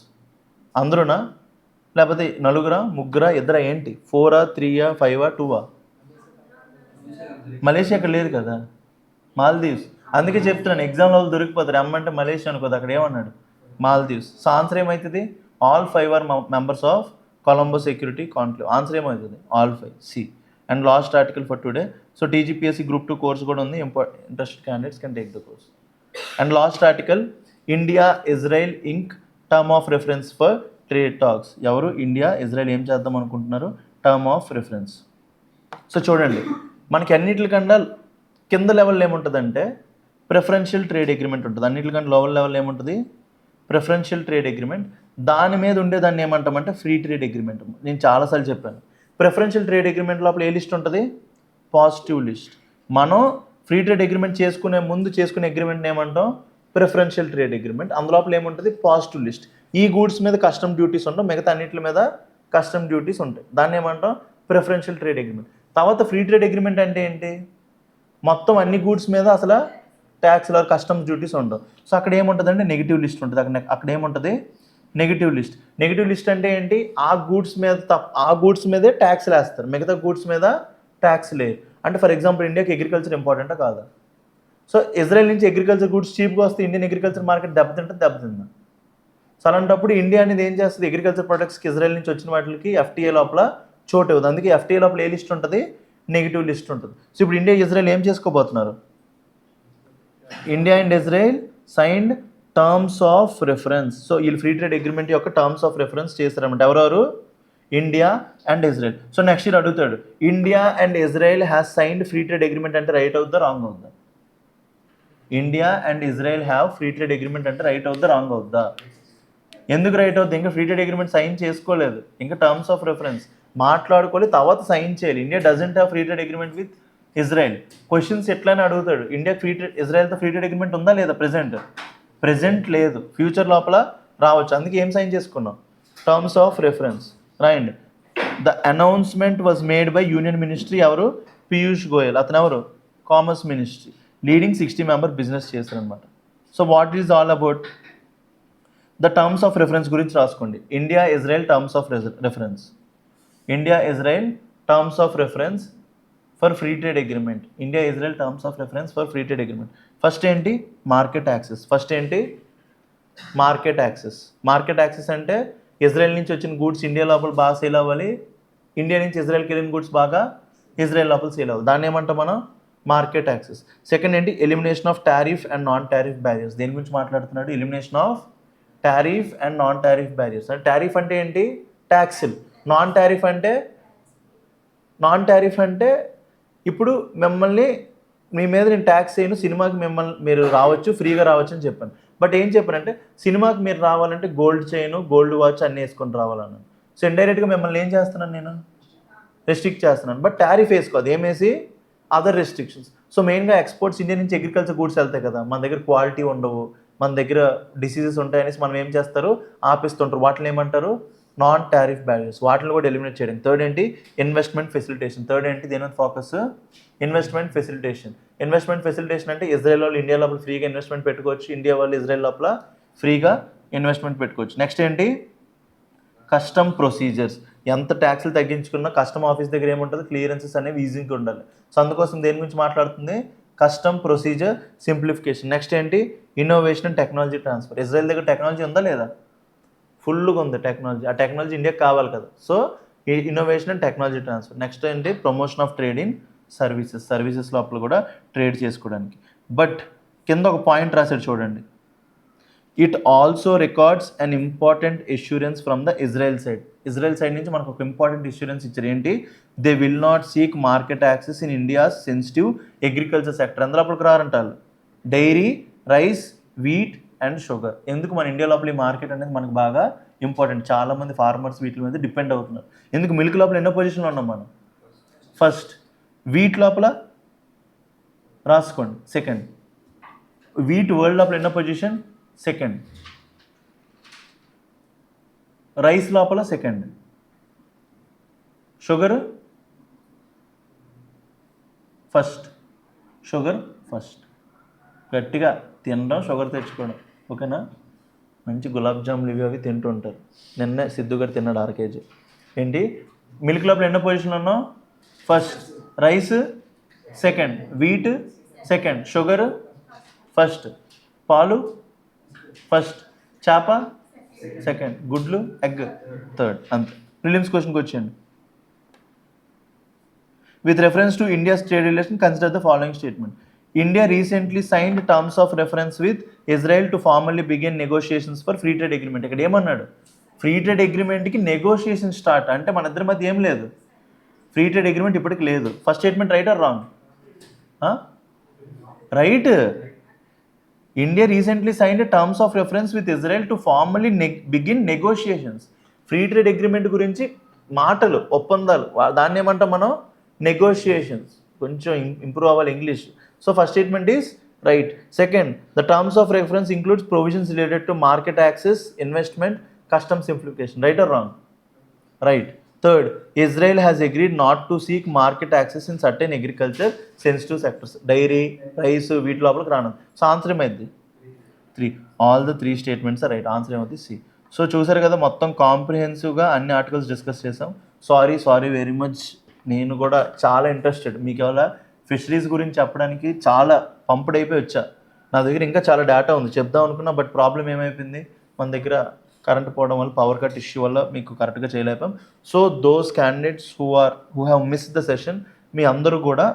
అందరూనా, లేకపోతే నలుగురా, ముగ్గురా, ఇద్దరా, ఏంటి, 4, 3, 5, 2? Malaysia అక్కడ లేదు కదా, మాల్దీవ్స్. అందుకే చెప్తున్నాను, ఎగ్జామ్లో దొరికిపోతారు. ఎమ్మంటే మలేషియా అనుకోదు, అక్కడ ఏమన్నాడు, మాల్దీవ్స్. సో ఆన్సర్ ఏమవుతుంది, all 5 are members of Colombo Security Conclave. ఆన్సర్ ఏమవుతుంది, all 5, C. And last article for today. So TGPSC Group 2 course కూడా ఉంది, interested candidates can take the course. And last article, India Israel ink term of reference for trade talks. ఎవరు, India, Israel ఏం చేద్దాం అనుకుంటున్నారు, term of reference. So చూడండి, మనకి అన్నిటికన్నా కింద లెవెల్ ఏముంటుందంటే ప్రిఫరెన్షియల్ ట్రేడ్ అగ్రిమెంట్ ఉంటుంది. అన్నిటికన్నా లోవర్ లెవెల్ ఏముంటుంది, ప్రిఫరెన్షియల్ ట్రేడ్ అగ్రిమెంట్. దాని మీద ఉండేదాన్ని ఏమంటామంటే ఫ్రీ ట్రేడ్ అగ్రిమెంట్. నేను చాలాసార్లు చెప్పాను, ప్రిఫరెన్షియల్ ట్రేడ్ అగ్రిమెంట్ లోపల ఏ లిస్ట్ ఉంటుంది, పాజిటివ్ లిస్ట్. మనం ఫ్రీ ట్రేడ్ అగ్రిమెంట్ చేసుకునే ముందు చేసుకునే అగ్రిమెంట్ని ఏమంటాం, ప్రిఫరెన్షియల్ ట్రేడ్ అగ్రిమెంట్. అందులోపల ఏముంటుంది, పాజిటివ్ లిస్ట్. ఈ గూడ్స్ మీద కస్టమ్ డ్యూటీస్ ఉంటాం, మిగతా అన్నింటి మీద కస్టమ్ డ్యూటీస్ ఉంటాయి. దాన్ని ఏమంటాం, ప్రిఫరెన్షియల్ ట్రేడ్ అగ్రిమెంట్. తర్వాత ఫ్రీ ట్రేడ్ అగ్రిమెంట్ అంటే ఏంటి, మొత్తం అన్ని గూడ్స్ మీద అసలు ట్యాక్స్ కస్టమ్స్ డ్యూటీస్ ఉండవు. సో అక్కడ ఏముంటుంది అంటే నెగిటివ్ లిస్ట్ ఉంటుంది. అక్కడ ఏముంటుంది, నెగిటివ్ లిస్ట్. నెగిటివ్ లిస్ట్ అంటే ఏంటి, ఆ గూడ్స్ మీద ఆ గూడ్స్ మీదే ట్యాక్స్లు వేస్తారు, మిగతా గూడ్స్ మీద ట్యాక్స్ లేదు. అంటే ఫర్ ఎగ్జాంపుల్ ఇండియాకి అగ్రికల్చర్ ఇంపార్టెంటా కాదా? సో ఇజ్రాయెల్ నుంచి అగ్రికల్చర్ గూడ్స్ చీప్గా వస్తే ఇండియన్ అగ్రికల్చర్ మార్కెట్ దెబ్బతిందా? సో అలాంటప్పుడు ఇండియా అనేది ఏం చేస్తుంది, అగ్రికల్చర్ ప్రొడక్ట్స్కి ఇజ్రాయెల్ నుంచి వచ్చిన వాటికి ఎఫ్టీఏ లోపల చోటు ఇవ్వదు. అందుకే ఎఫ్టీఏ లోపల ఏ లిస్ట్ ఉంటుంది, నెగిటివ్ లిస్ట్ ఉంటుంది. సో ఇప్పుడు ఇండియా ఇజ్రాయెల్ ఏం చేసుకోబోతున్నారు, India and Israel signed terms of reference. So వీళ్ళు ఫ్రీ ట్రేడ్ అగ్రిమెంట్ యొక్క టర్మ్స్ ఆఫ్ రెఫరెన్స్ చేస్తారన్నమాట. ఎవరెవరు, India and Israel. So next year అడుగుతాడు, India and Israel has signed free trade agreement అంటే right అవుద్దా wrong అవుద్దా? India and Israel have free trade agreement అంటే right అవుద్దా రాంగ్ అవుద్దా? ఎందుకు రైట్ అవుద్ది, ఇంకా ఫ్రీ ట్రేడ్ అగ్రిమెంట్ సైన్ చేసుకోలేదు, ఇంకా టర్మ్స్ ఆఫ్ రెఫరెన్స్ మాట్లాడుకోవాలి, తర్వాత సైన్ చేయాలి. India doesn't have free trade agreement with Israel. Questions ఎట్లనే అడుగుతాడు, ఇండియా ఫ్రీ ట్రేడ్ ఇజ్రాయెల్తో ఫ్రీ ట్రేడ్ అగ్రిమెంట్ ఉందా లేదా, ప్రెజెంట్ లేదు, ఫ్యూచర్ లోపల రావచ్చు. అందుకే ఏం సైన్ చేసుకున్నాం, terms of reference. Right. The announcement was made by union ministry, ఎవరు, పీయూష్ గోయల్, అతను ఎవరు, commerce ministry, leading 60 member business చేశారనమాట. So what is all about the terms of reference గురించి రాసుకోండి. India Israel terms of reference, India Israel terms of reference for free trade agreement, India Israel terms of reference for free trade agreement. First ఏంటి, market access. Market access అంటే Israel నుంచి వచ్చిన goods India లోపల బాగా sale అవ్వాలి, India నుంచి ఇజ్రాయెల్కి వెళ్ళిన goods బాగా ఇజ్రాయెల్ లోపల సేల్ అవ్వాలి, దాన్ని ఏమంటాం మనం, మార్కెట్ యాక్సెస్. సెకండ్ ఏంటి, elimination of tariff and non tariff barriers. దేని గురించి మాట్లాడుతున్నాడు, elimination of tariff and non tariff barriers. అంటే టారిఫ్ అంటే ఏంటి, ట్యాక్స్లు. నాన్ టారిఫ్ అంటే ఇప్పుడు మిమ్మల్ని, మీ మీద నేను ట్యాక్స్ చేయను, సినిమాకి మీరు రావచ్చు, ఫ్రీగా రావచ్చు అని చెప్పాను. బట్ ఏం చెప్పానంటే సినిమాకి మీరు రావాలంటే గోల్డ్ చైన్, గోల్డ్ వాచ్ అన్నీ వేసుకొని రావాలన్నాను. సో ఇండైరెక్ట్గా మిమ్మల్ని ఏం చేస్తున్నాను, నేను రెస్ట్రిక్ట్ చేస్తున్నాను. బట్ టారిఫ్ వేసుకోదు, ఏమేసి, అదర్ రెస్ట్రిక్షన్స్. సో మెయిన్గా ఎక్స్పోర్ట్స్ ఇండియా నుంచి అగ్రికల్చర్ గూడ్స్ వెళ్తాయి కదా, మన దగ్గర క్వాలిటీ ఉండవు, మన దగ్గర డిసీజెస్ ఉంటాయనేసి మనం ఏం చేస్తారు, ఆపిస్తుంటారు. వాటిని ఏమంటారు, నాన్ టారిఫ్ బ్యారియర్స్. వాటిని కూడా ఎలిమినేట్ చేయడం. థర్డ్ ఏంటి, ఇన్వెస్ట్మెంట్ ఫెసిలిటేషన్. థర్డ్ ఏంటి, దేని మీద ఫోకస్, ఇన్వెస్ట్మెంట్ ఫెసిలిటేషన్ అంటే ఇజ్రాయెల్ వాళ్ళు ఇండియా లోపల ఫ్రీగా ఇన్వెస్ట్మెంట్ పెట్టుకోవచ్చు, ఇండియా వాళ్ళు ఇజ్రాయెల్ లోపల ఫ్రీగా ఇన్వెస్ట్మెంట్ పెట్టుకోవచ్చు. నెక్స్ట్ ఏంటి, కస్టమ్ ప్రొసీజర్స్. ఎంత ట్యాక్స్లు తగ్గించుకున్నా కస్టమ్ ఆఫీస్ దగ్గర ఏముంటుంది, క్లియరెన్సెస్ అనేవి ఈజీగా ఉండాలి. సో అందుకోసం దేని గురించి మాట్లాడుతుంది, కస్టమ్ ప్రొసీజర్ సింప్లిఫికేషన్. నెక్స్ట్ ఏంటి, innovation and technology transfer. Israel దగ్గర టెక్నాలజీ ఉందా లేదా, ఫుల్గా ఉంది టెక్నాలజీ. ఆ టెక్నాలజీ ఇండియాకి కావాలి కదా. So innovation and technology transfer. Next ఏంటి, promotion of trade in services లోపల కూడా ట్రేడ్ చేసుకోవడానికి. బట్ కింద ఒక పాయింట్ రాశాడు చూడండి, it also records an important assurance from the Israel side నుంచి మనకు ఒక ఇంపార్టెంట్ ఇష్యూరెన్స్ ఇచ్చారు. ఏంటి, they will not seek market access in India's sensitive agriculture sector. అందులో అప్పుడు రారంటారు, dairy, rice, wheat and sugar. ఎందుకు మన ఇండియా లోపల ఈ మార్కెట్ అనేది మనకు బాగా ఇంపార్టెంట్, చాలామంది ఫార్మర్స్ వీటి మీద డిపెండ్ అవుతున్నారు. ఎందుకు, మిల్క్ లోపల ఎన్నో పొజిషన్లో ఉన్నాం మనం, ఫస్ట్. వీట్ లోపల రాసుకోండి, సెకండ్. వీట్ వరల్డ్ లోపల ఎన్నో పొజిషన్, సెకండ్. రైస్ లోపల సెకండ్. Sugar first. గట్టిగా తినడం, షుగర్ తెచ్చుకోవడం, ఓకేనా. మంచి గులాబ్ జాములు ఇవి అవి తింటూ ఉంటారు. నిన్నే సిద్ధు గారు తిన్నాడు 6 kg. ఏంటి, మిల్క్ లోపల ఎన్నో పొజిషన్ ఉన్నాం, first. Rice second, wheat second, sugar first, పాలు ఫస్ట్, చేప సెకండ్, గుడ్లు, ఎగ్ థర్డ్. అంతే. ప్రిలిమ్స్ క్వశ్చన్కి వచ్చేయండి. With reference to India's trade relation consider the following statement. India recently signed terms of reference with Israel to formally begin negotiations for free trade agreement. ఇక్కడ ఏమన్నాడు, free trade అగ్రిమెంట్కి negotiation start. అంటే మన ఇద్దరి మధ్య ఏం లేదు, ఫ్రీ ట్రేడ్ అగ్రిమెంట్ ఇప్పటికి లేదు. First statement right or wrong, right. India recently signed terms of reference with Israel to formally begin negotiations. Free trade agreement గురించి మాటలు, ఒప్పందాలు, దాన్ని ఏమంటాం మనం, నెగోషియేషన్స్. కొంచెం ఇంప్రూవ్ అవ్వాలి English. So first statement is right. Second, the terms of reference includes provisions related to market access, investment, custom simplification. Right or wrong, right. Third, Israel has agreed not to seek market access in certain agriculture sensitive sectors. Dairy, rice, వీటి లోపలికి రాను. So answer ఏమైంది, 3. All the 3 statements are right. Answer ఏమవుతుంది, C. So చూసారు కదా, మొత్తం కాంప్రిహెన్సివ్గా అన్ని ఆర్టికల్స్ డిస్కస్ చేసాం. Sorry very much. నేను కూడా చాలా ఇంట్రెస్టెడ్ మీకు ఎవరైనా ఫిషరీస్ గురించి చెప్పడానికి చాలా పంప్డ్ అయిపోయి వచ్చా. నా దగ్గర ఇంకా చాలా డేటా ఉంది చెప్దాం అనుకున్నా, బట్ ప్రాబ్లం ఏమైపోయింది, మన దగ్గర కరెంట్ పోవడం వల్ల, పవర్ కట్ ఇష్యూ వల్ల మీకు కరెక్ట్గా చేయలేకపోయాం. So those candidates who have missed the session, మీ అందరూ కూడా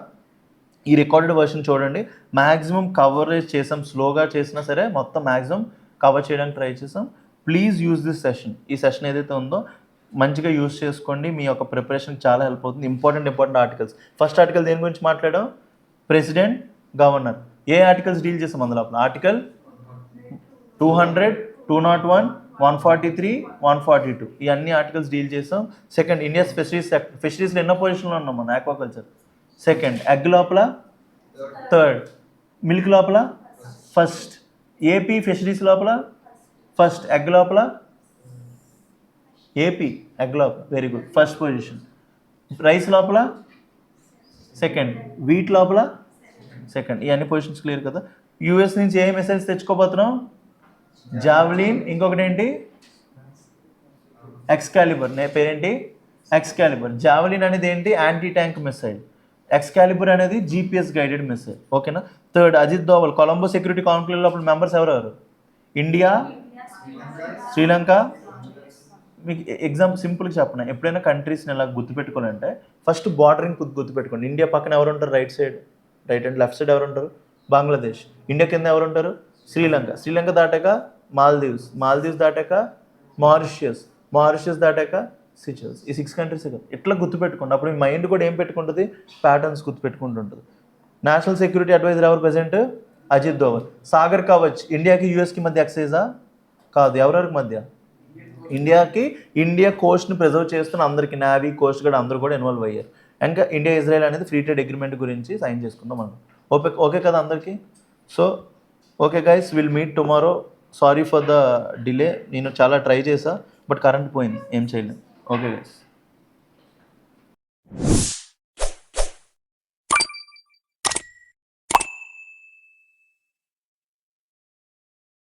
ఈ రికార్డెడ్ వర్షన్ చూడండి. మ్యాక్సిమం కవరేజ్ చేసాం, స్లోగా చేసినా సరే మొత్తం మ్యాక్సిమం కవర్ చేయడానికి ట్రై చేసాం. Please use this session. ఈ సెషన్ ఏదైతే ఉందో మంచిగా యూజ్ చేసుకోండి, మీ యొక్క ప్రిపరేషన్కి చాలా హెల్ప్ అవుతుంది. Important articles. ఫస్ట్ ఆర్టికల్ దేని గురించి మాట్లాడాం? President, governor. ఏ ఆర్టికల్స్ డీల్ చేసాం అందులో? ఆర్టికల్ 200, 201, 143, 142 ఈ అన్ని ఆర్టికల్స్ డీల్ చేసాం. సెకండ్, ఇండియా ఫిషరీస్లో ఎన్నో పొజిషన్లో ఉన్నాం మనం? ఆక్వాకల్చర్. సెకండ్, ఎగ్ లోపల థర్డ్, మిల్క్ లోపల ఫస్ట్, ఏపీ ఫిషరీస్ లోపల ఫస్ట్, ఎగ్ లోపల ఏపీ ఎగ్ లోపల very good first position. Rice లోపల సెకండ్, వీట్ లోపల సెకండ్. ఈ అన్ని పొజిషన్స్ క్లియర్ కదా? యూఎస్ నుంచి ఏ మిసైల్స్ తెచ్చుకోబోతున్నాం? జావ్లిన్, ఇంకొకటి ఏంటి? ఎక్స్కాలిబర్. పేరేంటి? ఎక్స్కాలిబర్. జావ్లిన్ అనేది ఏంటి? Anti tank missile. ఎక్స్కాలిబర్ అనేది జీపీఎస్ గైడెడ్ మిసైల్. ఓకేనా? Third, Ajit Doval. Colombo security conclave లోపల మెంబర్స్ ఎవరెవరు? ఇండియా, శ్రీలంక. మీకు ఎగ్జాంపుల్ సింపుల్గా చెప్పిన, ఎప్పుడైనా కంట్రీస్ని ఎలా గుర్తుపెట్టుకోవాలంటే ఫస్ట్ బార్డరింగ్ గుర్తుపెట్టుకోండి. ఇండియా పక్కన ఎవరు ఉంటారు? రైట్ అండ్ లెఫ్ట్ సైడ్ ఎవరు ఉంటారు? బంగ్లాదేశ్. ఇండియా కింద ఎవరు ఉంటారు? శ్రీలంక దాటాక మాల్దీవ్స్ దాటాక మారిషియస్ దాటాక సిచెల్స్. ఈ 6 కంట్రీస్ ఇట్లా గుర్తుపెట్టుకోండి. అప్పుడు మీ మైండ్ కూడా ఏం పెట్టుకుంటుంది? ప్యాటర్న్స్ గుర్తుపెట్టుకుంటుంటుంది. నేషనల్ సెక్యూరిటీ అడ్వైజర్ ఎవరు ప్రెసెంట్? అజిత్ దోవల్. సాగర్ కవచ్ ఇండియాకి యూఎస్కి మధ్య ఎక్సైజా? కాదు. ఎవరెవరికి మధ్య? ఇండియా కోస్ట్ని ప్రిజర్వ్ చేస్తున్న అందరికీ, నేవీ, కోస్ట్ గార్డ్ అందరూ కూడా ఇన్వాల్వ్ అయ్యారు. ఇంకా ఇండియా ఇజ్రాయెల్ అనేది ఫ్రీ ట్రేడ్ అగ్రిమెంట్ గురించి సైన్ చేసుకుందాం మనం. ఓకే కదా అందరికీ? So okay guys, will meet tomorrow. Sorry for the delay. నేను చాలా ట్రై చేశా, బట్ కరెంట్ పోయింది, ఏం చేయలేం. Okay guys.